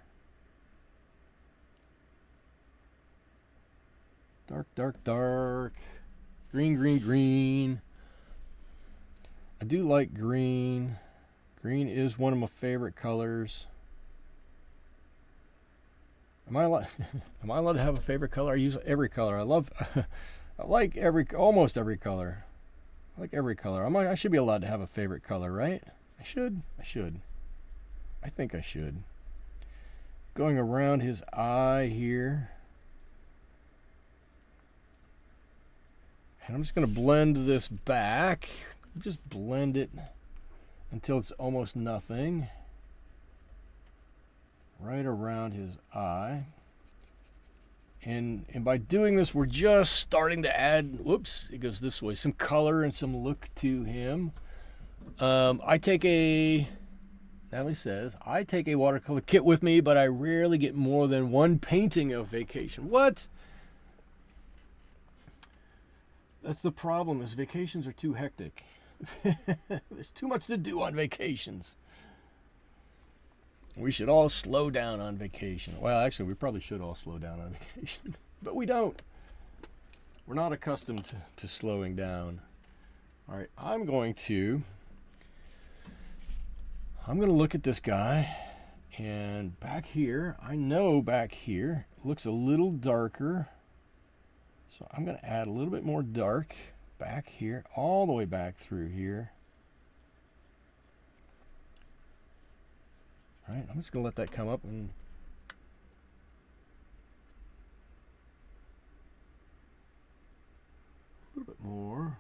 A: Dark, dark, dark. Green, green, green. I do like green. Green is one of my favorite colors. Am I allowed to have a favorite color? I use every color. I like almost every color. I like every color. I should be allowed to have a favorite color, right? I should. I think I should. Going around his eye here. And I'm just going to blend this back. Just blend it until it's almost nothing. Right around his eye. And by doing this, we're just starting to add, whoops, it goes this way, some color and some look to him. Natalie says, I take a watercolor kit with me, but I rarely get more than one painting of vacation. What? That's the problem, is vacations are too hectic. There's too much to do on vacations. We should all slow down on vacation. Well, actually, we probably should all slow down on vacation, but we don't. We're not accustomed to slowing down. All right, I'm going to look at this guy, and back here, I know back here, it looks a little darker. So I'm going to add a little bit more dark back here, all the way back through here. All right, I'm just going to let that come up and a little bit more.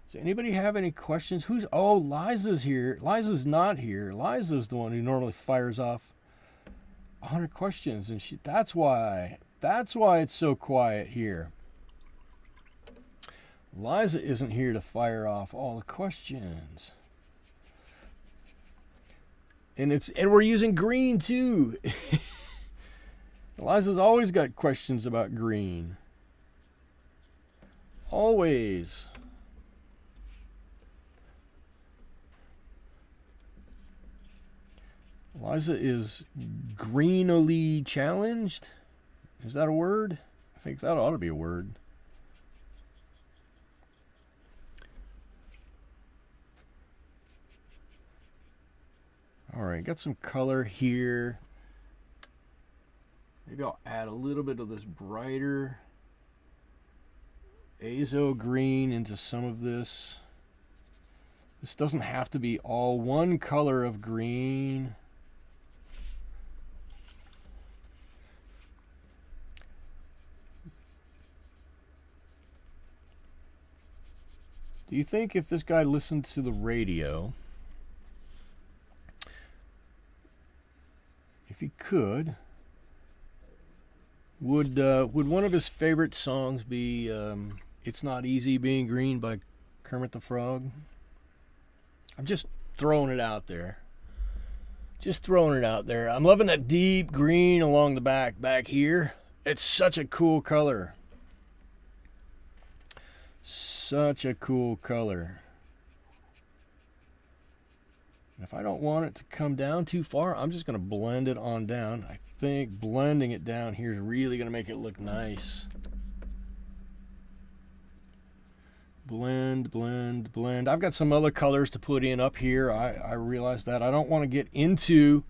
A: Does anybody have any questions? Oh, Liza's here. Liza's not here. Liza's the one who normally fires off 100 questions, and that's why it's so quiet here. Liza isn't here to fire off all the questions. And we're using green too. Eliza's always got questions about green. Always. Eliza is greenly challenged. Is that a word? I think that ought to be a word. All right, got some color here. Maybe I'll add a little bit of this brighter Azo Green into some of this. This doesn't have to be all one color of green. Do you think if this guy listened to the radio, if he could, would one of his favorite songs be "It's Not Easy Being Green" by Kermit the Frog? I'm just throwing it out there. Just throwing it out there. I'm loving that deep green along the back here. It's such a cool color. Such a cool color. If I don't want it to come down too far, I'm just going to blend it on down. I think blending it down here is really going to make it look nice. Blend, blend, blend. I've got some other colors to put in up here. I realize that. I don't want to get into,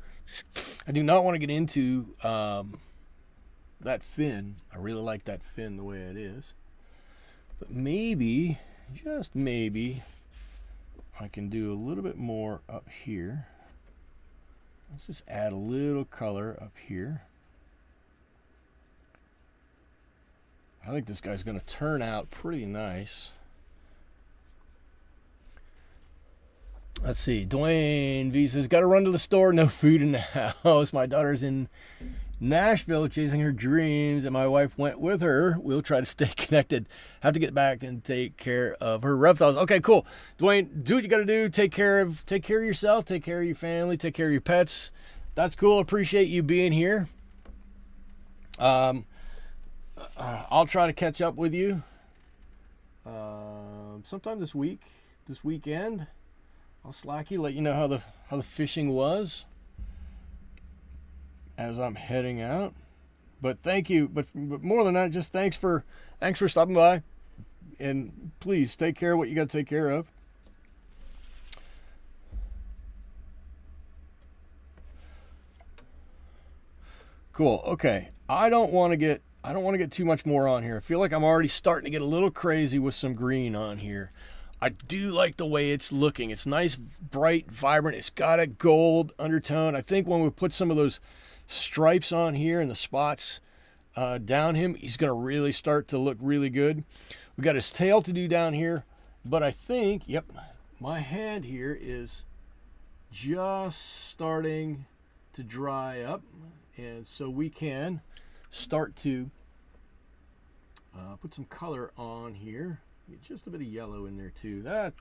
A: I do not want to get into that fin. I really like that fin the way it is. But maybe, just maybe, I can do a little bit more up here. Let's just add a little color up here. I think this guy's going to turn out pretty nice. Let's see. Dwayne V says, got to run to the store. No food in the house. My daughter's in Nashville chasing her dreams, and my wife went with her. We'll try to stay connected. Have to get back and take care of her reptiles. Okay, cool. Dwayne, do what you got to do. Take care of yourself. Take care of your family. Take care of your pets. That's cool. Appreciate you being here. I'll try to catch up with you sometime this weekend. I'll slack you, let you know how the fishing was as I'm heading out. But thank you. But more than that, just thanks for stopping by. And please take care of what you got to take care of. Cool. Okay. I don't want to get too much more on here. I feel like I'm already starting to get a little crazy with some green on here. I do like the way it's looking. It's nice, bright, vibrant. It's got a gold undertone. I think when we put some of those stripes on here and the spots down him, he's going to really start to look really good. We got his tail to do down here, but I think, yep, my hand here is just starting to dry up, and so we can start to put some color on here. Just a bit of yellow in there too. That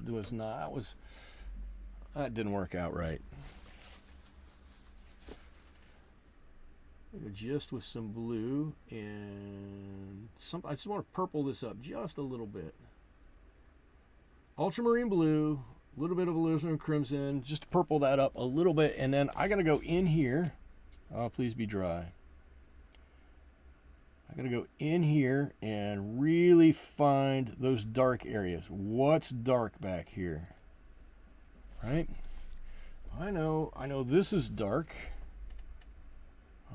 A: didn't work out right. Just with some blue and some. I just want to purple this up just a little bit. Ultramarine blue, a little bit of alizarin crimson, just to purple that up a little bit, and then I gotta go in here. Oh, please be dry. I gotta go in here and really find those dark areas. What's dark back here? Right? I know this is dark.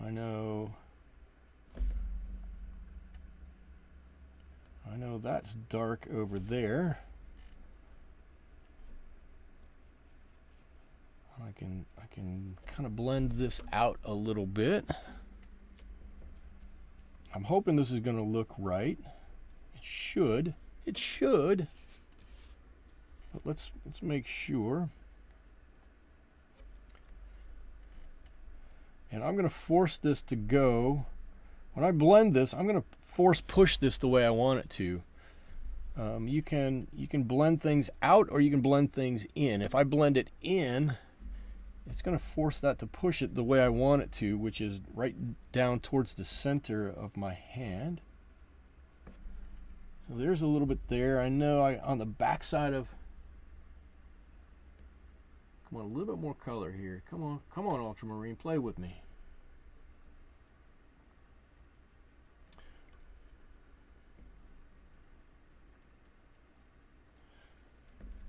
A: I know that's dark over there. I can kind of blend this out a little bit. I'm hoping this is going to look right. It should. But let's make sure. And I'm going to force this to go. When I blend this, I'm going to force push this the way I want it to. You can blend things out or you can blend things in. If I blend it in, it's going to force that to push it the way I want it to, which is right down towards the center of my hand. So there's a little bit there. I know on the back side of, come on, a little bit more color here. Come on, Ultramarine, play with me.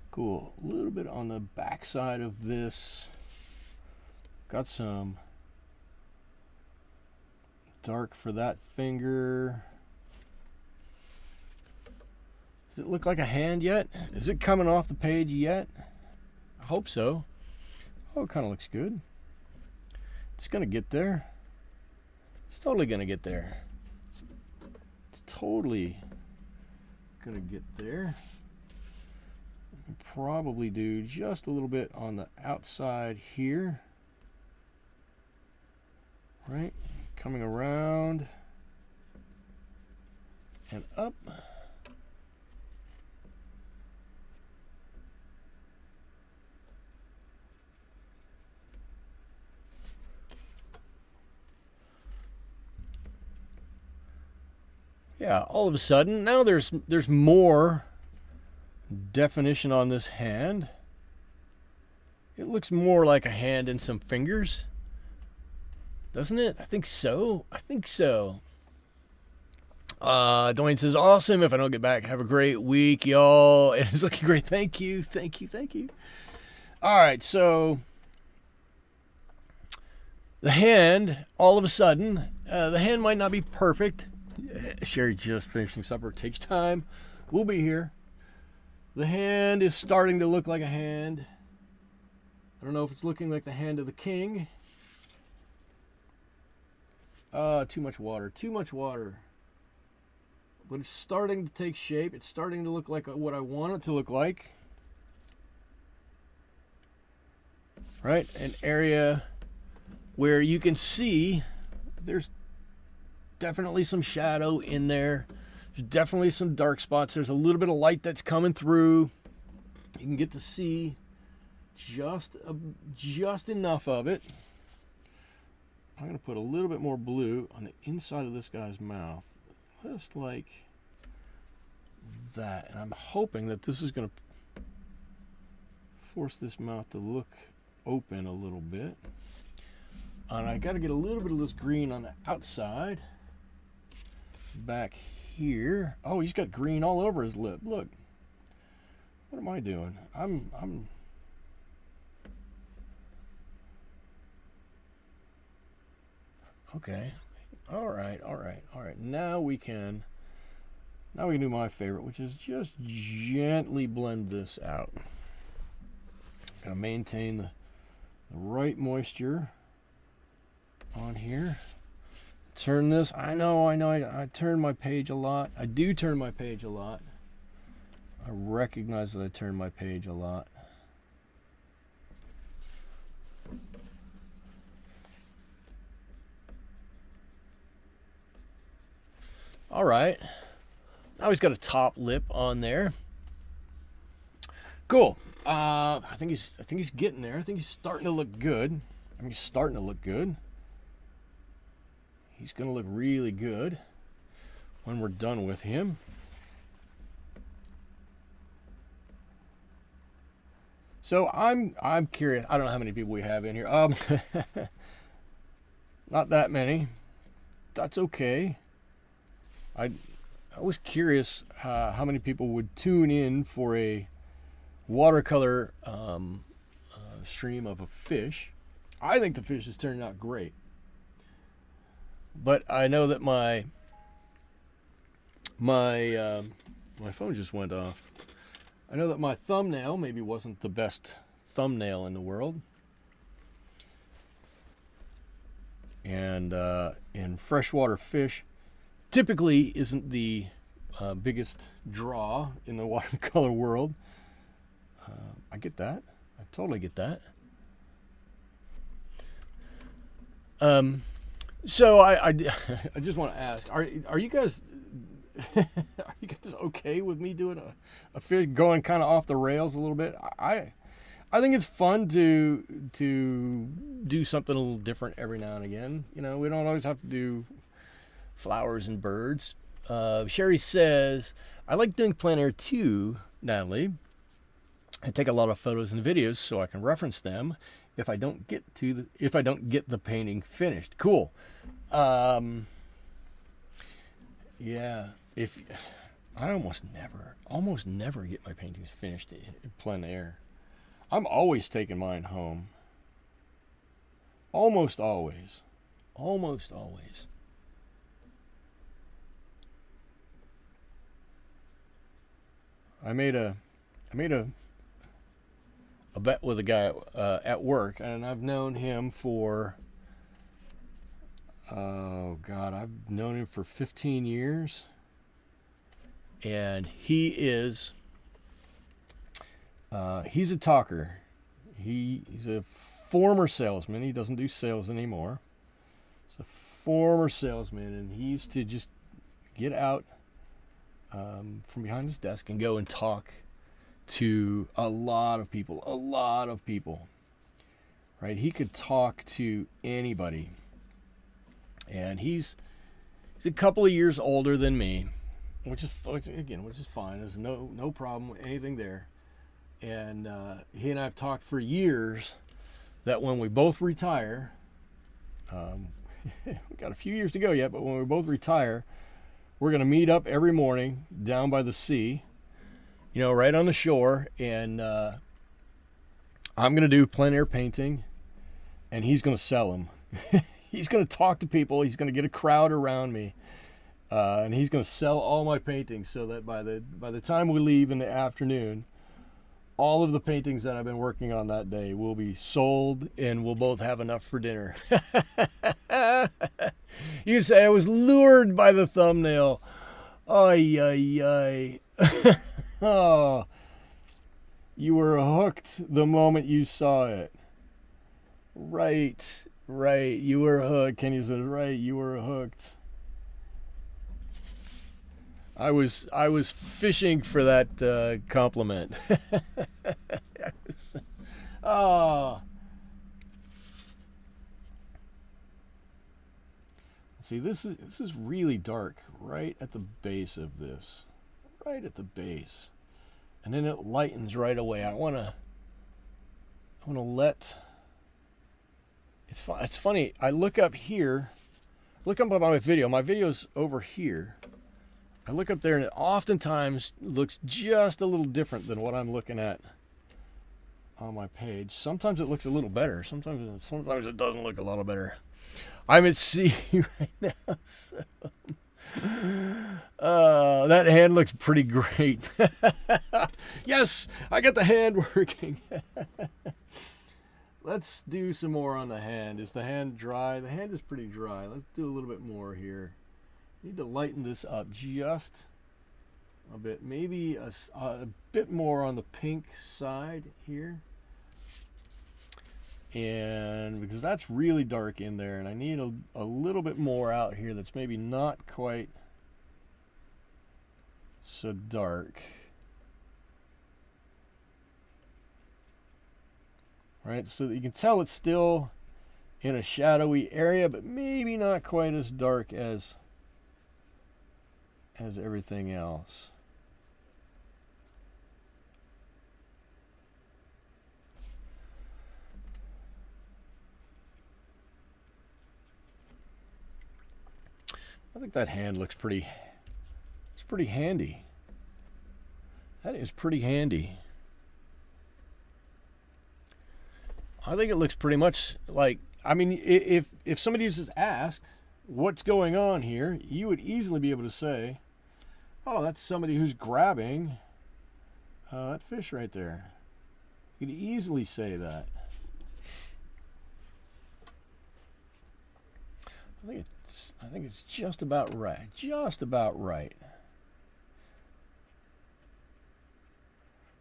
A: Cool. A little bit on the back side of this. Got some dark for that finger. Does it look like a hand yet? Is it coming off the page yet? I hope so. Oh, it kind of looks good. It's going to get there. It's totally going to get there. It's totally going to get there. Probably do just a little bit on the outside here. Right? Coming around and up. Yeah, all of a sudden, now there's more definition on this hand. It looks more like a hand and some fingers. Doesn't it? I think so. I think so. Dwayne says, awesome. If I don't get back, have a great week, y'all. It is looking great. Thank you. Thank you. Thank you. All right. So the hand, all of a sudden, the hand might not be perfect. Sherry just finishing supper. Takes time. We'll be here. The hand is starting to look like a hand. I don't know if it's looking like the hand of the king. Too much water. Too much water. But it's starting to take shape. It's starting to look like what I want it to look like. Right? An area where you can see there's definitely some shadow in there. There's definitely some dark spots. There's a little bit of light that's coming through. You can get to see just enough of it. I'm going to put a little bit more blue on the inside of this guy's mouth. Just like that. And I'm hoping that this is going to force this mouth to look open a little bit. And I got to get a little bit of this green on the outside. Back here. Oh, he's got green all over his lip. Look. What am I doing? I'm okay. All right. Now we can do my favorite, which is just gently blend this out. Gotta maintain the right moisture on here. Turn this. I know. I turn my page a lot. I do turn my page a lot. I recognize that I turn my page a lot. All right. Now he's got a top lip on there. Cool. I think he's getting there. I think he's starting to look good. He's going to look really good when we're done with him. So I'm curious. I don't know how many people we have in here. Not that many. That's okay. I was curious how many people would tune in for a watercolor stream of a fish. I think the fish is turning out great. But I know that my phone just went off. I know that my thumbnail maybe wasn't the best thumbnail in the world. And freshwater fish typically isn't the biggest draw in the watercolor world. I get that. I totally get that. So I just want to ask, are you guys okay with me doing a fish going kind of off the rails a little bit? I I think it's fun to do something a little different every now and again. You know, we don't always have to do flowers and birds. Sherry says, I like doing plein air too, Natalie. I take a lot of photos and videos so I can reference them if I don't get the painting finished. Cool. Yeah. If I almost never get my paintings finished in plein air. I'm always taking mine home. Almost always. Almost always. I made a bet with a guy at work, and I've known him for, oh God, I've known him for 15 years. And he's a talker. He's a former salesman. He doesn't do sales anymore. He's a former salesman, and he used to just get out from behind his desk and go and talk to a lot of people, right? He could talk to anybody. And he's a couple of years older than me, which is fine. There's no problem with anything there. And he and I have talked for years that when we both retire, we got a few years to go yet, but when we both retire, we're going to meet up every morning down by the sea, you know, right on the shore, and I'm going to do plein air painting, and he's going to sell them. He's going to talk to people. He's going to get a crowd around me. And he's going to sell all my paintings so that by the time we leave in the afternoon, all of the paintings that I've been working on that day will be sold, and we'll both have enough for dinner. You say I was lured by the thumbnail. Ay, ay, ay. Oh, you were hooked the moment you saw it. Right. You were hooked. Kenny said, right, you were hooked. I was fishing for that compliment. Oh. See, this is really dark right at the base of this. Right at the base. And then it lightens right away. I want to let... It's funny. I look up here. Look up on my video. My video's over here. I look up there, and it oftentimes looks just a little different than what I'm looking at on my page. Sometimes it looks a little better. Sometimes it doesn't look a lot better. I'm at sea right now. So. That hand looks pretty great. Yes, I got the hand working. Let's do some more on the hand. Is the hand dry? The hand is pretty dry. Let's do a little bit more here. Need to lighten this up just a bit. Maybe a bit more on the pink side here. And because that's really dark in there, and I need a little bit more out here that's maybe not quite so dark. Right, so that you can tell it's still in a shadowy area, but maybe not quite as dark as everything else. I think that hand looks pretty handy. That is pretty handy. I think it looks pretty much like, I mean, if somebody just asked what's going on here, you would easily be able to say, oh, that's somebody who's grabbing that fish right there. You could easily say that. I think it's just about right. Just about right.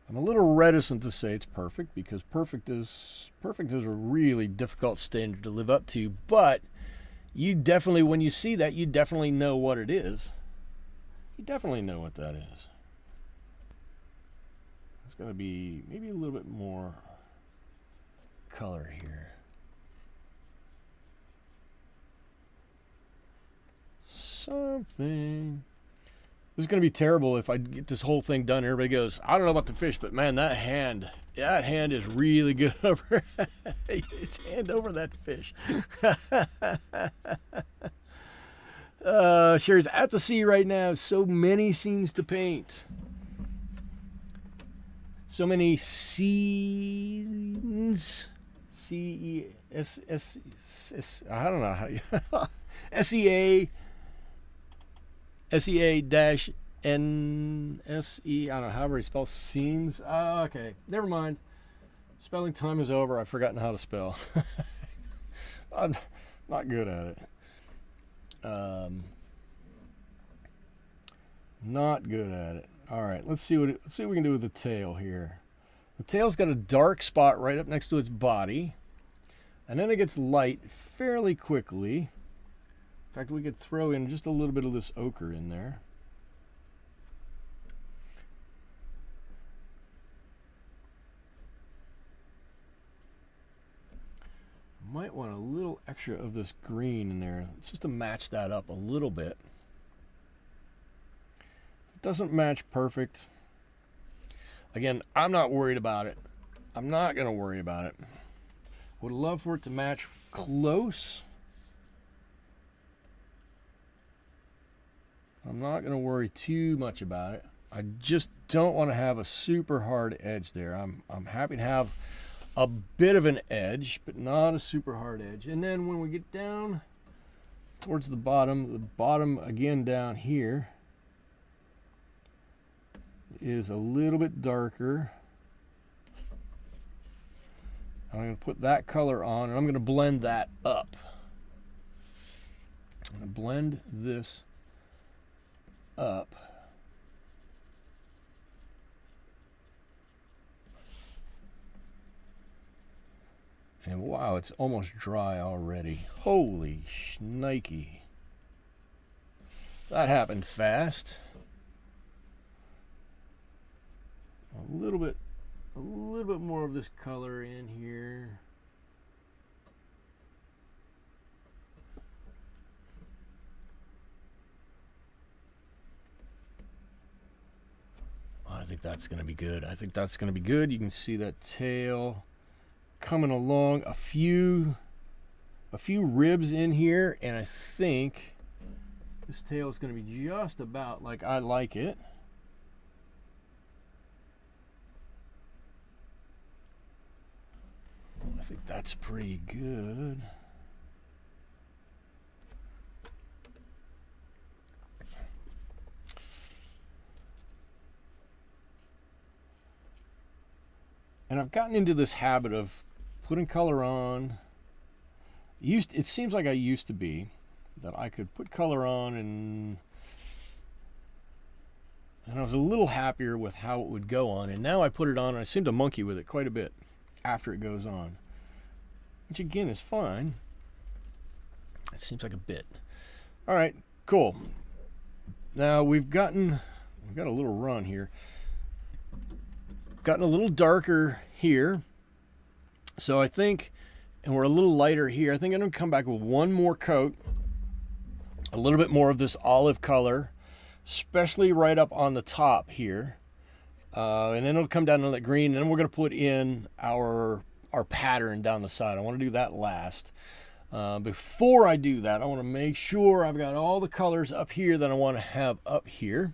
A: I'm a little reticent to say it's perfect, because perfect is a really difficult standard to live up to, but you definitely, when you see that, you definitely know what it is. You definitely know what that is. It's going to be maybe a little bit more color here. Something. This is going to be terrible if I get this whole thing done. Everybody goes, I don't know about the fish, but man, that hand is really good over. It's hand over that fish. Sherry's at the sea right now. So many scenes to paint. So many scenes. C-E-S-S. I don't know how you. S-E-A. S-E-A-N-S-E. I don't know, however he spells scenes. Okay, never mind. Spelling time is over. I've forgotten how to spell. I'm not good at it. Not good at it. All right, let's see what we can do with the tail here. The tail's got a dark spot right up next to its body, and then it gets light fairly quickly. In fact, we could throw in just a little bit of this ochre in there. Might want a little extra of this green in there, just to match that up a little bit. It doesn't match perfect. Again, I'm not worried about it. I'm not going to worry about it. Would love for it to match close. I'm not going to worry too much about it. I just don't want to have a super hard edge there. I'm happy to have a bit of an edge, but not a super hard edge. And then when we get down towards the bottom again down here is a little bit darker. I'm going to put that color on, and I'm going to blend that up. I'm going to blend this up. And wow, it's almost dry already. Holy shnikey. That happened fast. A little bit more of this color in here. I think that's going to be good. I think that's going to be good. You can see that tail coming along, a few ribs in here, and I think this tail is going to be just about like I like it. I think that's pretty good. And I've gotten into this habit of putting color on. It seems like I used to be that I could put color on and I was a little happier with how it would go on. And now I put it on and I seem to monkey with it quite a bit after it goes on, which again is fine. It seems like a bit. All right, cool. Now we've got a little run here. Gotten a little darker here. So I think, and we're a little lighter here, I think I'm going to come back with one more coat. A little bit more of this olive color, especially right up on the top here. And then it'll come down to that green, and then we're going to put in our pattern down the side. I want to do that last. Before I do that, I want to make sure I've got all the colors up here that I want to have up here.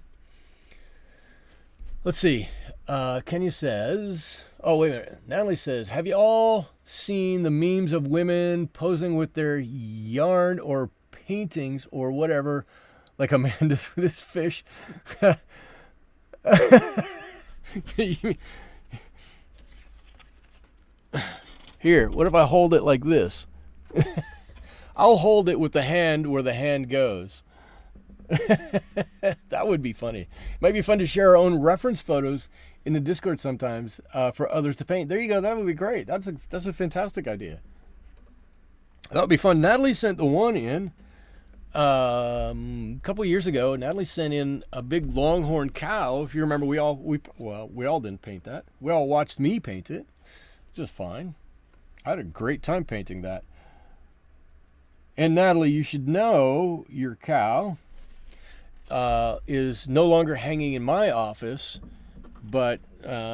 A: Let's see. Kenya says, oh, wait a minute. Natalie says, have you all seen the memes of women posing with their yarn or paintings or whatever, like Amanda's with this fish? Here, what if I hold it like this? I'll hold it with the hand where the hand goes. That would be funny. Might be fun to share our own reference photos in the Discord sometimes for others to paint. There you go. That would be great. That's a fantastic idea. That would be fun. Natalie sent the one in a couple of years ago. Natalie sent in a big longhorn cow. If you remember, we all didn't paint that. We all watched me paint it. Just fine. I had a great time painting that. And Natalie, you should know your cow is no longer hanging in my office, but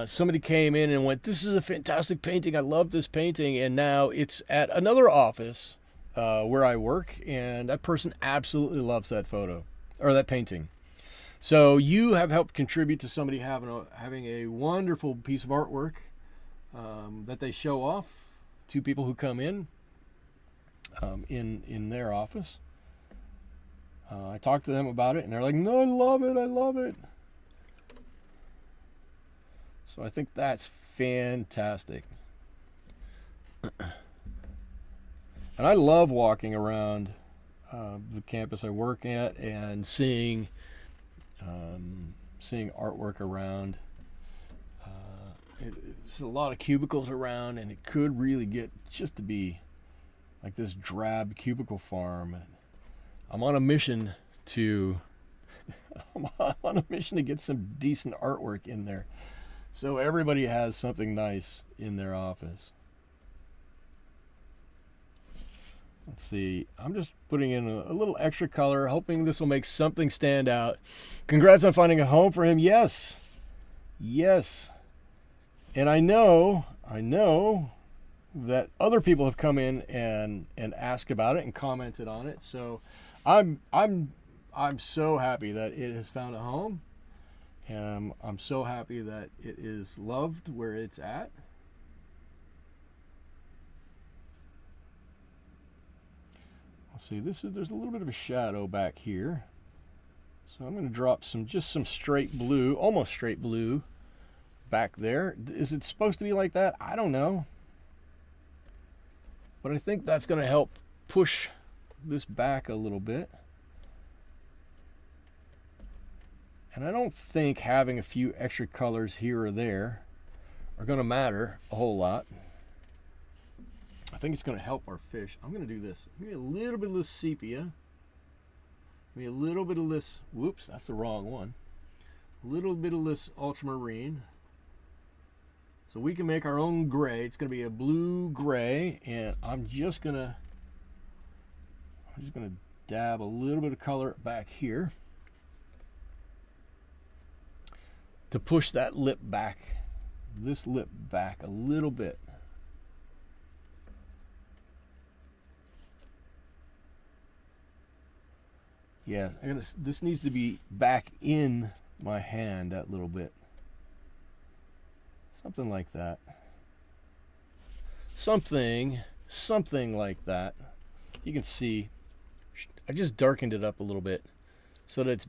A: somebody came in and went, "This is a fantastic painting. I love this painting." And now it's at another office where I work, and that person absolutely loves that photo or that painting. So you have helped contribute to somebody having a wonderful piece of artwork that they show off to people who come in their office. I talked to them about it, and they're like, "No, I love it. I love it." So I think that's fantastic. And I love walking around the campus I work at and seeing artwork around. There's a lot of cubicles around, and it could really get just to be like this drab cubicle farm. I'm on a mission to get some decent artwork in there, so everybody has something nice in their office. Let's see. I'm just putting in a little extra color, hoping this will make something stand out. Congrats on finding a home for him. Yes. Yes. And I know that other people have come in and asked about it and commented on it. So I'm so happy that it has found a home. And I'm so happy that it is loved where it's at. See, there's a little bit of a shadow back here, so I'm going to drop just some straight blue, almost straight blue back there. Is it supposed to be like that? I don't know, but I think that's going to help push this back a little bit. And I don't think having a few extra colors here or there are going to matter a whole lot. I think it's going to help our fish. I'm going to do this. Maybe a little bit of this sepia. Maybe a little bit of this. Whoops, that's the wrong one. A little bit of this ultramarine. So we can make our own gray. It's going to be a blue gray, and I'm just going to dab a little bit of color back here to push that lip back, this lip back a little bit. Yeah, this needs to be back in my hand that little bit. Something like that. Something like that. You can see I just darkened it up a little bit so that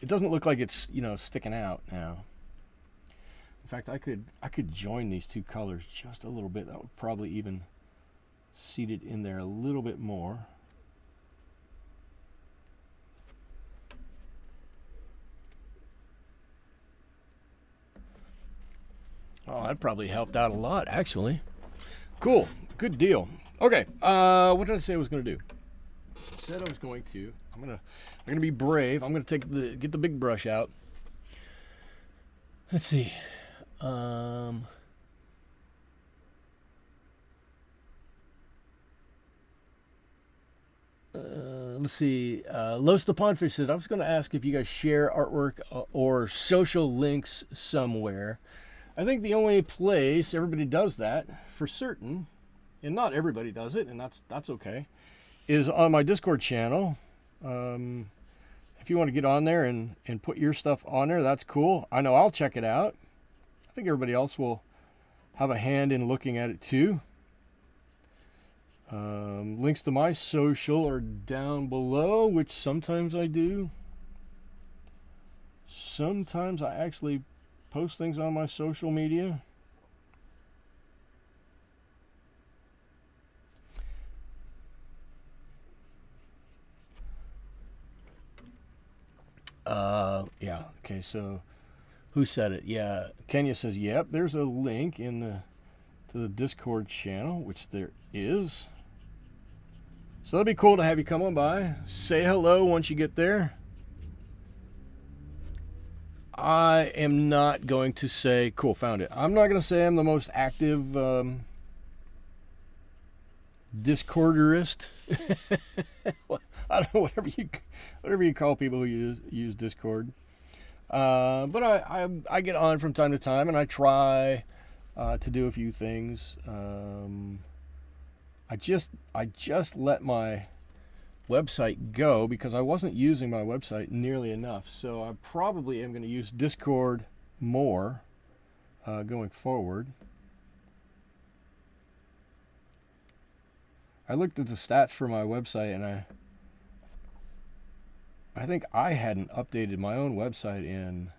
A: it doesn't look like it's, sticking out now. In fact, I could join these two colors just a little bit. That would probably even seat it in there a little bit more. Oh, that probably helped out a lot, actually. Cool. Good deal. Okay. What did I say I was going to do? I said I was going to. I'm gonna be brave. I'm gonna get the big brush out. Let's see. Let's see. Los the Pondfish said, I was going to ask if you guys share artwork or social links somewhere. I think the only place everybody does that for certain, and not everybody does it, and that's okay, is on my Discord channel. If you want to get on there and put your stuff on there, that's cool. I know I'll check it out. I think everybody else will have a hand in looking at it too. Links to my social are down below, which sometimes I do. Sometimes I actually post things on my social media. Yeah, okay, so who said it? Yeah, Kenya says, yep, there's a link to the Discord channel, which there is. So that'd be cool to have you come on by. Say hello once you get there. I am not going to say, cool, found it. I'm not going to say I'm the most active Discorderist. I don't know, whatever you call people who use Discord. But I get on from time to time, and I try to do a few things. I just let my website go because I wasn't using my website nearly enough. So I probably am going to use Discord more going forward. I looked at the stats for my website, and I think I hadn't updated my own website in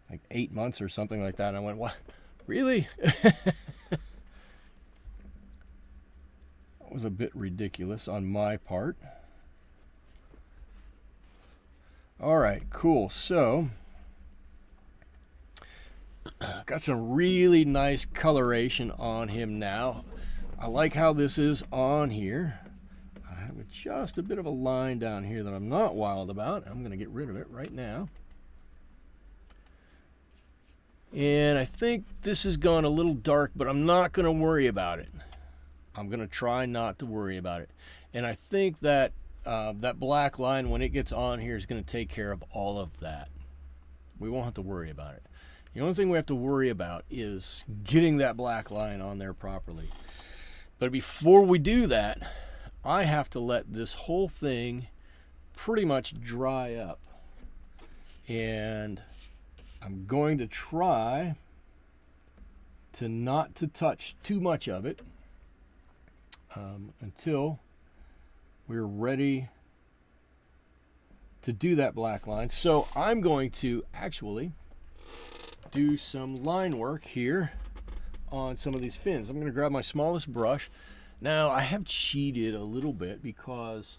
A: like 8 months or something like that. And I went, what? Really? That was a bit ridiculous on my part. All right, cool. So, got some really nice coloration on him now. I like how this is on here. I have just a bit of a line down here that I'm not wild about. I'm going to get rid of it right now. And I think this has gone a little dark, but I'm not going to worry about it. I'm going to try not to worry about it. And I think that that black line, when it gets on here, is going to take care of all of that. We won't have to worry about it. The only thing we have to worry about is getting that black line on there properly. But before we do that, I have to let this whole thing pretty much dry up. And I'm going to try to not to touch too much of it until we're ready to do that black line. So I'm going to actually do some line work here on some of these fins. I'm going to grab my smallest brush. Now I have cheated a little bit because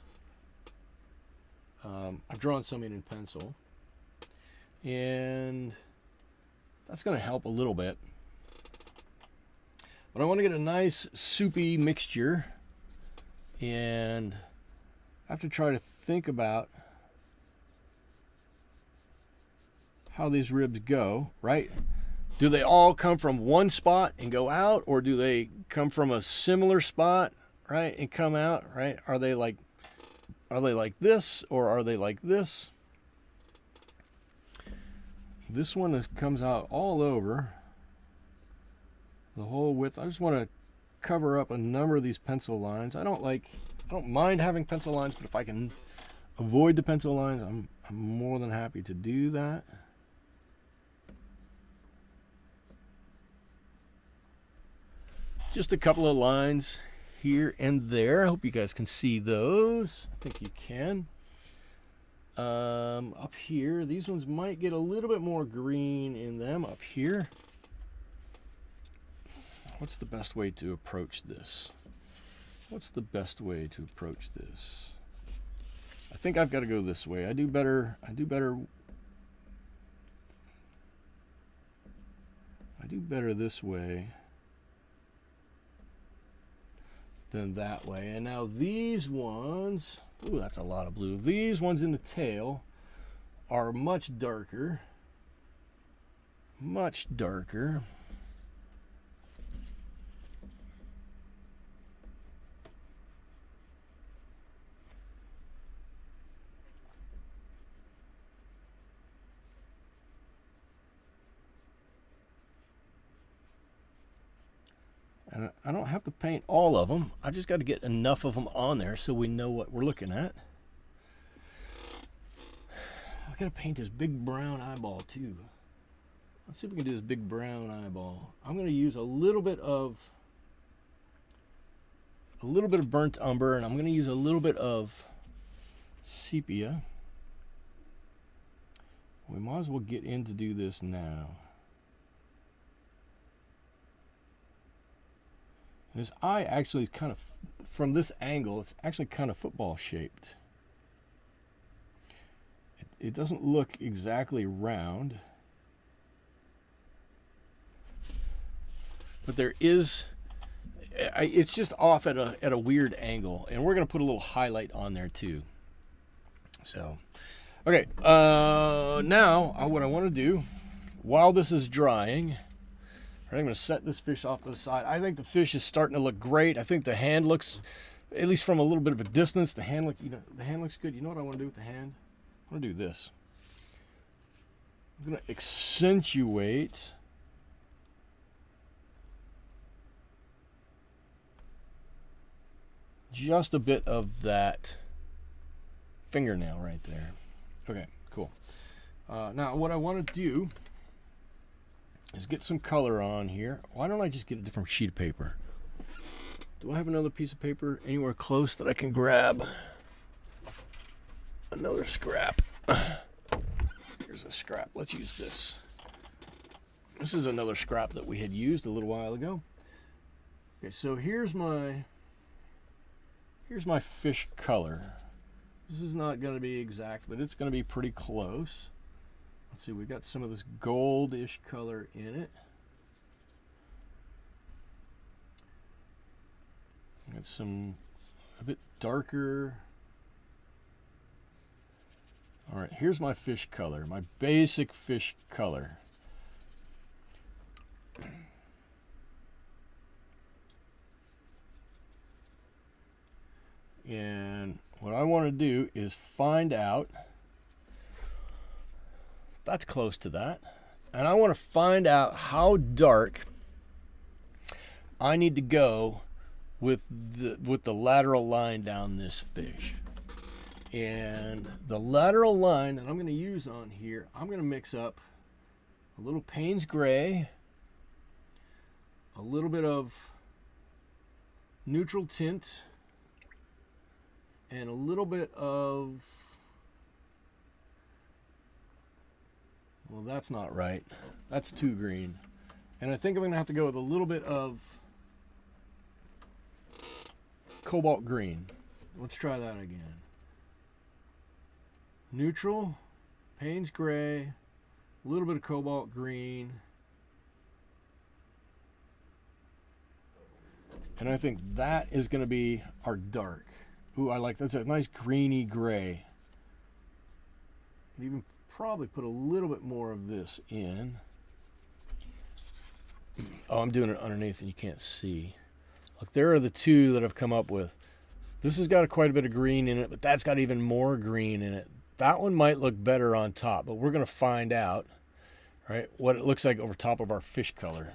A: I've drawn some in pencil, and that's going to help a little bit. But I want to get a nice soupy mixture, and I have to try to think about how these ribs go, right? Do they all come from one spot and go out, or do they come from a similar spot, right, and come out, right? Are they like this, or are they like this? This one comes out all over the whole width. I just want to cover up a number of these pencil lines. I don't mind having pencil lines, but if I can avoid the pencil lines, I'm more than happy to do that. Just a couple of lines here and there. I hope you guys can see those. I think you can. Up here, these ones might get a little bit more green in them up here. What's the best way to approach this? What's the best way to approach this? I think I've got to go this way. I do better this way than that way. And now these ones, ooh, that's a lot of blue. These ones in the tail are much darker. Much darker. And I don't have to paint all of them. I just got to get enough of them on there so we know what we're looking at. I've got to paint this big brown eyeball too. Let's see if we can do this big brown eyeball. I'm going to use a little bit of burnt umber, and I'm going to use a little bit of sepia. We might as well get in to do this now. This eye actually is kind of, from this angle, it's actually kind of football shaped. It doesn't look exactly round, but there is, it's just off at a weird angle, and we're going to put a little highlight on there too. So, okay, now what I want to do while this is drying, I'm going to set this fish off to the side. I think the fish is starting to look great. I think the hand looks, at least from a little bit of a distance, the hand looks good. You know what I want to do with the hand? I want to do this. I'm going to accentuate just a bit of that fingernail right there. Okay, cool. Now what I want to do is get some color on here. Why don't I just get a different sheet of paper? Do I have another piece of paper anywhere close that I can grab? Another scrap. Here's a scrap. Let's use this. This is another scrap that we had used a little while ago. Okay, so here's my fish color. This is not going to be exact, but it's going to be pretty close. Let's see, we've got some of this goldish color in it. Got some a bit darker. All right, here's my fish color, my basic fish color. And what I want to do is find out, that's close to that, and I want to find out how dark I need to go with the lateral line down this fish. And the lateral line that I'm going to use on here, I'm going to mix up a little Paynes Gray, a little bit of neutral tint, and a little bit of, well, that's not right. That's too green. And I think I'm going to have to go with a little bit of Cobalt Green. Let's try that again. Neutral, Paynes Gray, a little bit of Cobalt Green. And I think that is going to be our dark. Ooh, I like that's a nice greeny gray. Even probably put a little bit more of this in. Oh, I'm doing it underneath and you can't see. Look, there are the two that I've come up with. This has got quite a bit of green in it, but that's got even more green in it. That one might look better on top, but we're going to find out, right, what it looks like over top of our fish color.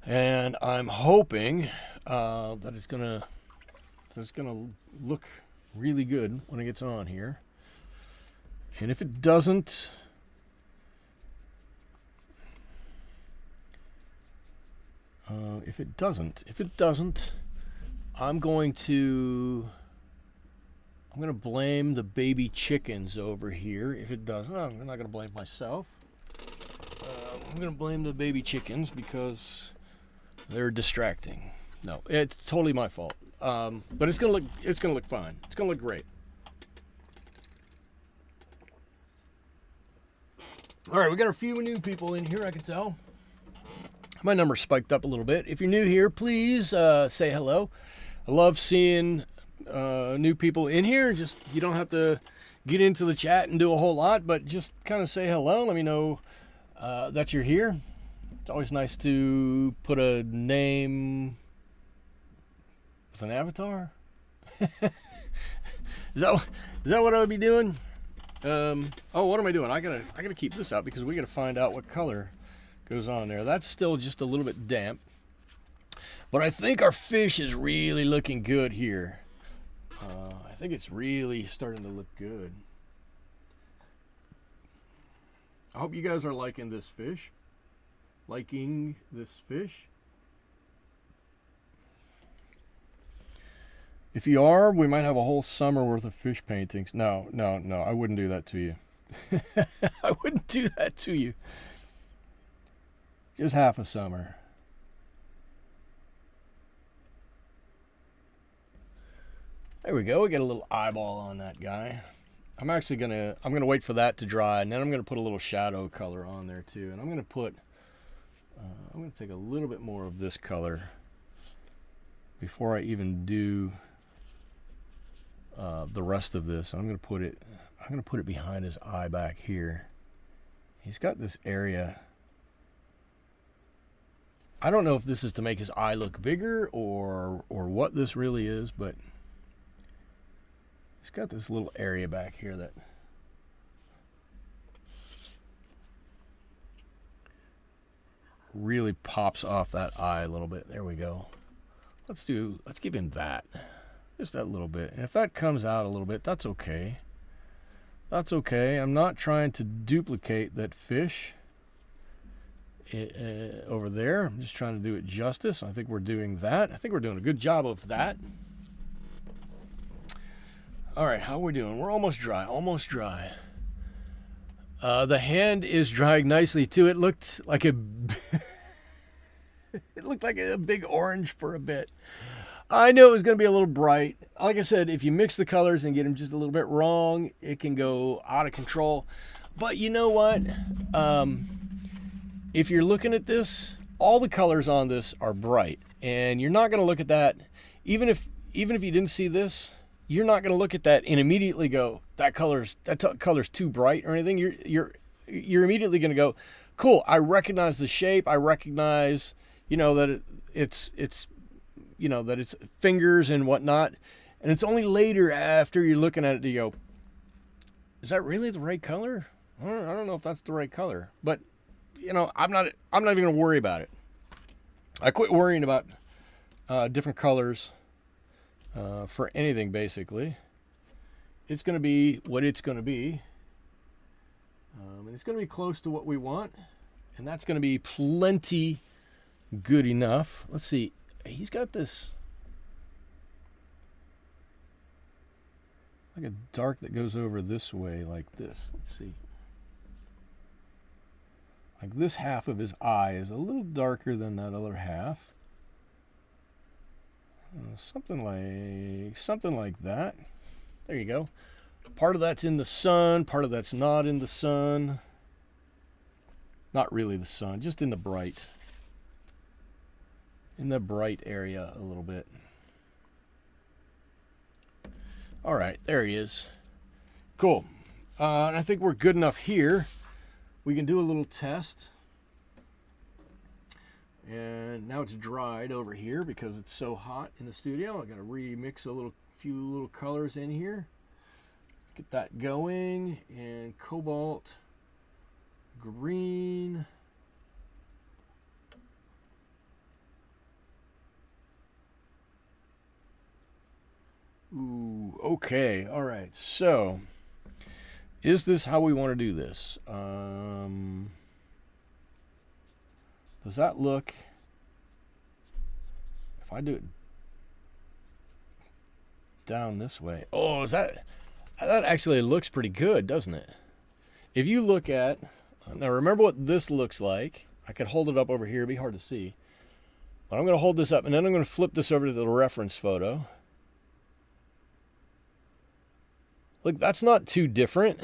A: And I'm hoping that it's going to look really good when it gets on here. And if it doesn't, I'm going to blame the baby chickens over here. If it doesn't, I'm not going to blame myself. I'm going to blame the baby chickens because they're distracting. No, it's totally my fault. But it's going to look fine. It's going to look great. All right, we got a few new people in here, I can tell. My number spiked up a little bit. If you're new here, please say hello. I love seeing new people in here. Just, you don't have to get into the chat and do a whole lot, but just kind of say hello. Let me know that you're here. It's always nice to put a name with an avatar. Is that what I would be doing? Oh, what am I doing? I gotta keep this out because we gotta find out what color goes on there. That's still just a little bit damp, but I think our fish is really looking good here. I think it's really starting to look good. I hope you guys are liking this fish. If you are, we might have a whole summer worth of fish paintings. No, I wouldn't do that to you. I wouldn't do that to you. Just half a summer. There we go. We get a little eyeball on that guy. I'm gonna wait for that to dry, and then I'm gonna put a little shadow color on there too. And I'm gonna take a little bit more of this color before I even do the rest of this. I'm gonna put it behind his eye back here. He's got this area I don't know if this is to make his eye look bigger or what this really is, but he's got this little area back here that really pops off that eye a little bit. There we go. Let's give him that. Just that little bit. And if that comes out a little bit, that's okay. That's okay. I'm not trying to duplicate that fish over there. I'm just trying to do it justice. I think we're doing that. I think we're doing a good job of that. All right, how are we doing? We're almost dry, almost dry. The hand is drying nicely too. It looked like a it looked like a big orange for a bit. I knew it was going to be a little bright. Like I said, if you mix the colors and get them just a little bit wrong, it can go out of control. But you know what? If you're looking at this, all the colors on this are bright, and you're not going to look at that. Even if you didn't see this, you're not going to look at that and immediately go, that color's too bright or anything. You're immediately going to go, cool. I recognize the shape. I recognize, that it's that it's fingers and whatnot. And it's only later after you're looking at it, you go, is that really the right color? I don't know if that's the right color, but I'm not even going to worry about it. I quit worrying about different colors for anything, basically. It's going to be what it's going to be. And it's going to be close to what we want. And that's going to be plenty good enough. Let's see. He's got this like a dark that goes over this way like this. Let's see. Like this half of his eye is a little darker than that other half. Something like that. There you go. Part of that's in the sun, part of that's not in the sun. Not really the sun, just in the bright area a little bit. All right, there he is. Cool. And I think we're good enough here. We can do a little test. And now it's dried over here because it's so hot in the studio. I got to remix few little colors in here. Let's get that going. And Cobalt Green. Ooh, okay. All right. So, is this how we want to do this? Does that look, if I do it down this way, that actually looks pretty good, doesn't it? If you look at, now remember what this looks like. I could hold it up over here, it'd be hard to see. But I'm going to hold this up, and then I'm going to flip this over to the reference photo. Look, that's not too different.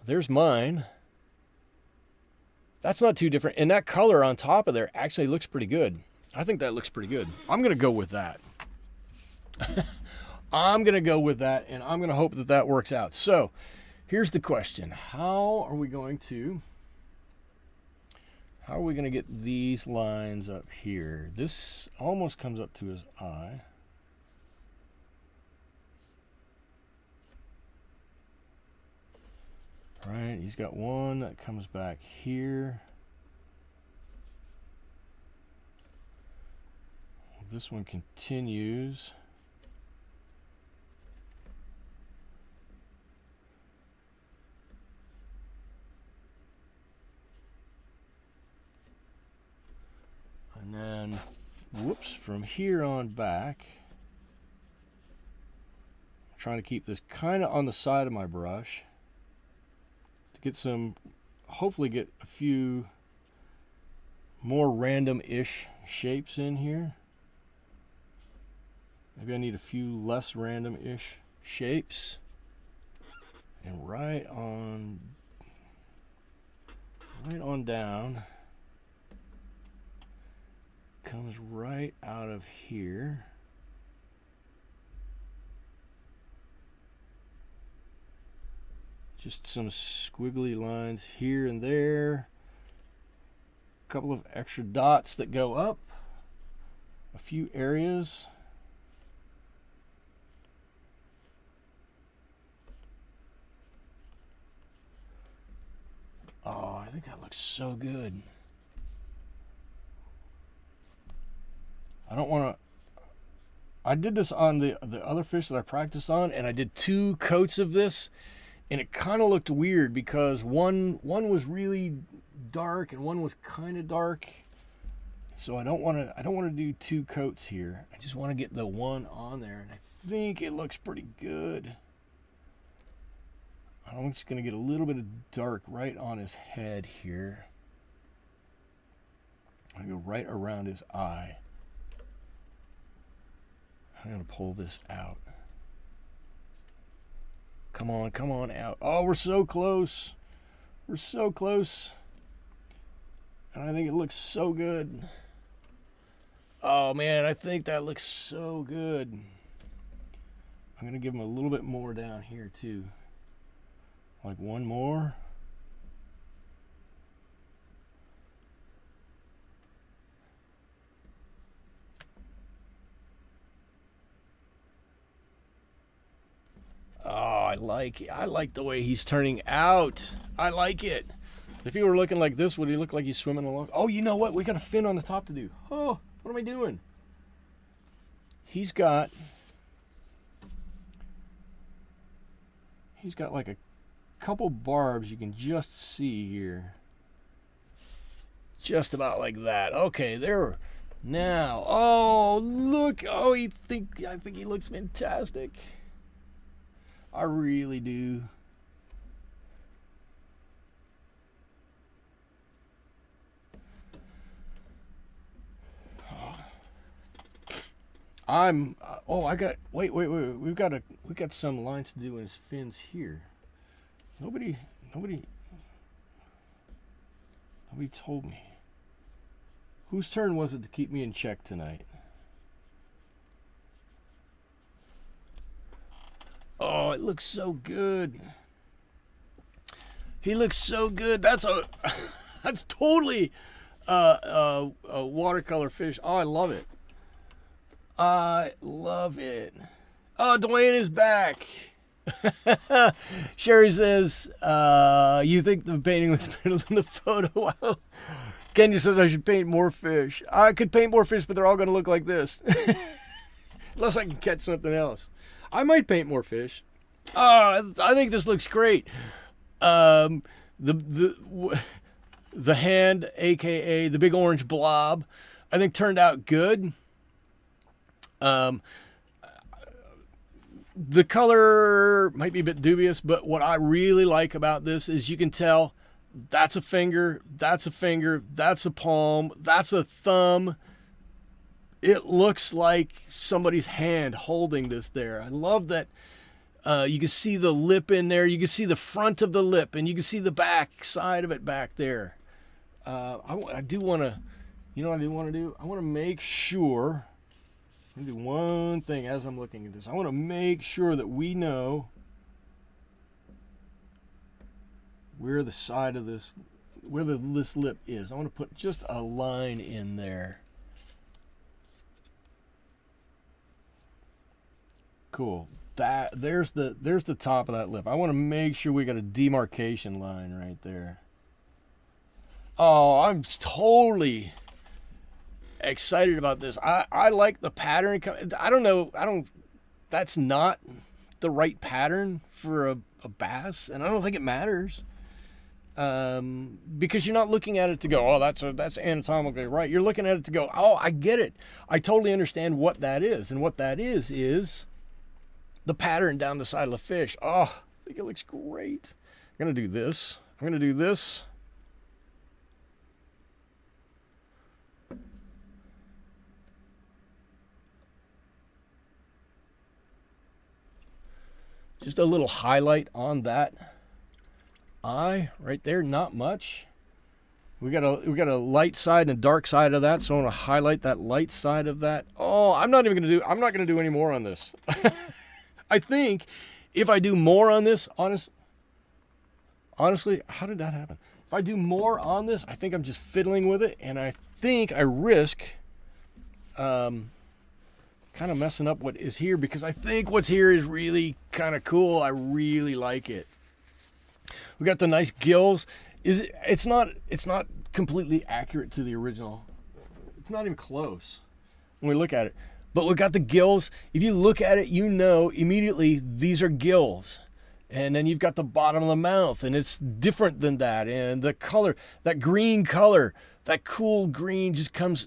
A: There's mine. That's not too different. And that color on top of there actually looks pretty good. I think that looks pretty good. I'm going to go with that. I'm going to go with that, and I'm going to hope that that works out. So here's the question. How are we going to get these lines up here? This almost comes up to his eye. Right, he's got one that comes back here. This one continues. And then, whoops, from here on back, I'm trying to keep this kind of on the side of my brush. Get some, hopefully get a few more random-ish shapes in here. Maybe I need a few less random-ish shapes. And right on down, comes right out of here. Just some squiggly lines here and there. A couple of extra dots that go up. A few areas. Oh, I think that looks so good. I don't want to... I did this on the other fish that I practiced on, and I did 2 coats of this, and it kind of looked weird because one was really dark and one was kind of dark. So I don't want to do 2 coats here. I just want to get the one on there, and I think it looks pretty good. I'm just going to get a little bit of dark right on his head here. I'm going to go right around his eye. I'm going to pull this out. Come on out. Oh, we're so close. We're so close. And I think it looks so good. Oh, man, I think that looks so good. I'm going to give him a little bit more down here, too. Like one more. Oh, I like it. I like the way he's turning out. I like it. If he were looking like this, would he look like he's swimming along? Oh, you know what? We got a fin on the top to do. Oh, what am I doing? He's got like a couple barbs you can just see here. Just about like that. Okay, there. Now. Oh, look. Oh, I think he looks fantastic. I really do. Wait. We've got some lines to do in his fins here. Nobody told me. Whose turn was it to keep me in check tonight? Oh, it looks so good. He looks so good. That's totally a watercolor fish. Oh, I love it. I love it. Oh, Dwayne is back. Sherry says, you think the painting looks better than the photo? Kenya says I should paint more fish. I could paint more fish, but they're all going to look like this. Unless I can catch something else. I might paint more fish. Oh, I think this looks great. The hand, aka the big orange blob, I think turned out good. The color might be a bit dubious, but what I really like about this is you can tell that's a finger, that's a palm, that's a thumb. It looks like somebody's hand holding this there. I love that you can see the lip in there. You can see the front of the lip, and you can see the back side of it back there. I do want to, you know what I do want to do? I want to make sure, I'm going to do one thing as I'm looking at this. I want to make sure that we know where the side of this, this lip is. I want to put just a line in there. Cool. There's the top of that lip. I want to make sure we got a demarcation line right there. Oh, I'm totally excited about this. I like the pattern. I don't know. That's not the right pattern for a bass, and I don't think it matters. Because you're not looking at it to go, oh, that's anatomically right. You're looking at it to go, oh, I get it. I totally understand what that is, and what that is the pattern down the side of the fish. Oh, I think it looks great. I'm gonna do this. Just a little highlight on that eye right there, not much. We got a light side and a dark side of that, so I want to highlight that light side of that. Oh, I'm not going to do any more on this. I think if I do more on this, honest, Honestly, how did that happen? If I do more on this, I think I'm just fiddling with it, and I think I risk kind of messing up what is here, because I think what's here is really kind of cool. I really like it. We got the nice gills. It's not completely accurate to the original. It's not even close when we look at it. But we got the gills. If you look at it, you know immediately these are gills. And then you've got the bottom of the mouth, and it's different than that. And the color, that green color, that cool green just comes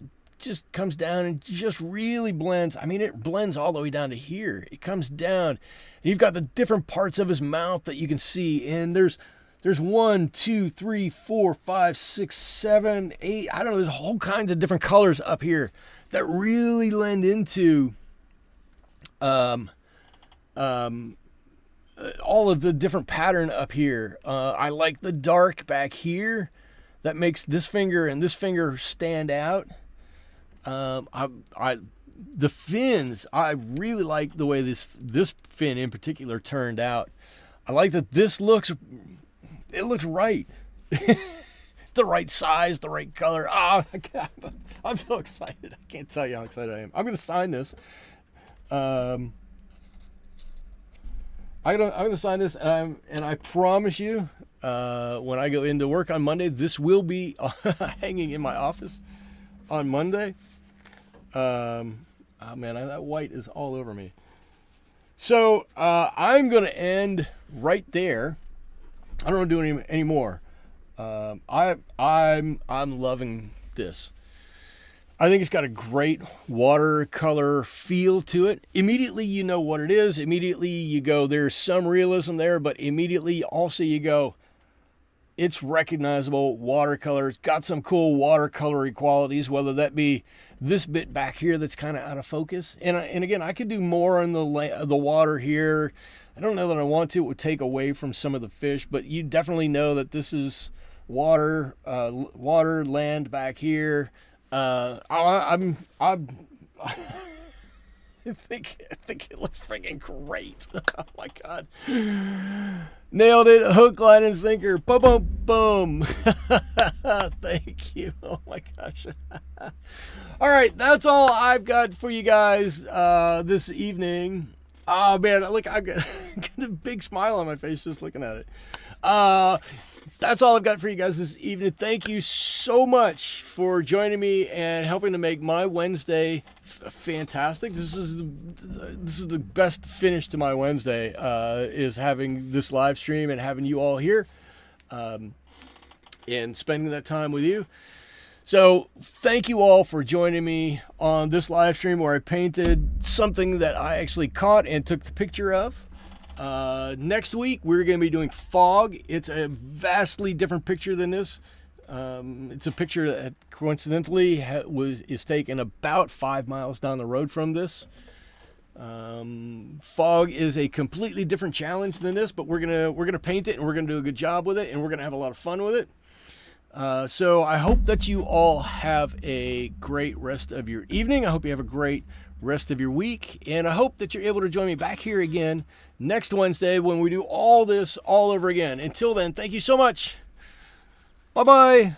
A: down and just really blends. I mean, it blends all the way down to here. It comes down. And you've got the different parts of his mouth that you can see. And there's 1, 2, 3, 4, 5, 6, 7, 8. I don't know. There's whole kinds of different colors up here that really lend into all of the different pattern up here. I like the dark back here. That makes this finger and this finger stand out. The fins, I really like the way this fin in particular turned out. I like that this looks right. The right size, the right color. Oh, I'm so excited. I can't tell you how excited I am. I'm going to sign this. I'm going to sign this, and I promise you, when I go into work on Monday, this will be hanging in my office on Monday. Oh man, that white is all over me. So I'm going to end right there. I don't want to do any more. I'm loving this. I think it's got a great watercolor feel to it. Immediately you know what it is. Immediately you go, there's some realism there, but immediately also you go, it's recognizable watercolor. It's got some cool watercolory qualities, whether that be this bit back here that's kind of out of focus. And again, I could do more on the water here. I don't know that I want to. It would take away from some of the fish, but you definitely know that this is water, land back here. I think it looks freaking great. Oh my God. Nailed it. Hook, line, and sinker. Boom, boom, boom. Thank you. Oh my gosh. All right. That's all I've got for you guys, this evening. Oh man, look, I've got a big smile on my face just looking at it. That's all I've got for you guys this evening. Thank you so much for joining me and helping to make my Wednesday fantastic. This is the best finish to my Wednesday, is having this live stream and having you all here, and spending that time with you. So thank you all for joining me on this live stream where I painted something that I actually caught and took the picture of. Next week, we're going to be doing fog. It's a vastly different picture than this. It's a picture that coincidentally is taken about 5 miles down the road from this. Fog is a completely different challenge than this, but we're gonna paint it, and we're gonna do a good job with it, and we're gonna have a lot of fun with it. So I hope that you all have a great rest of your evening. I hope you have a great rest of your week, and I hope that you're able to join me back here again next Wednesday when we do all this all over again. Until then, thank you so much. Bye-bye.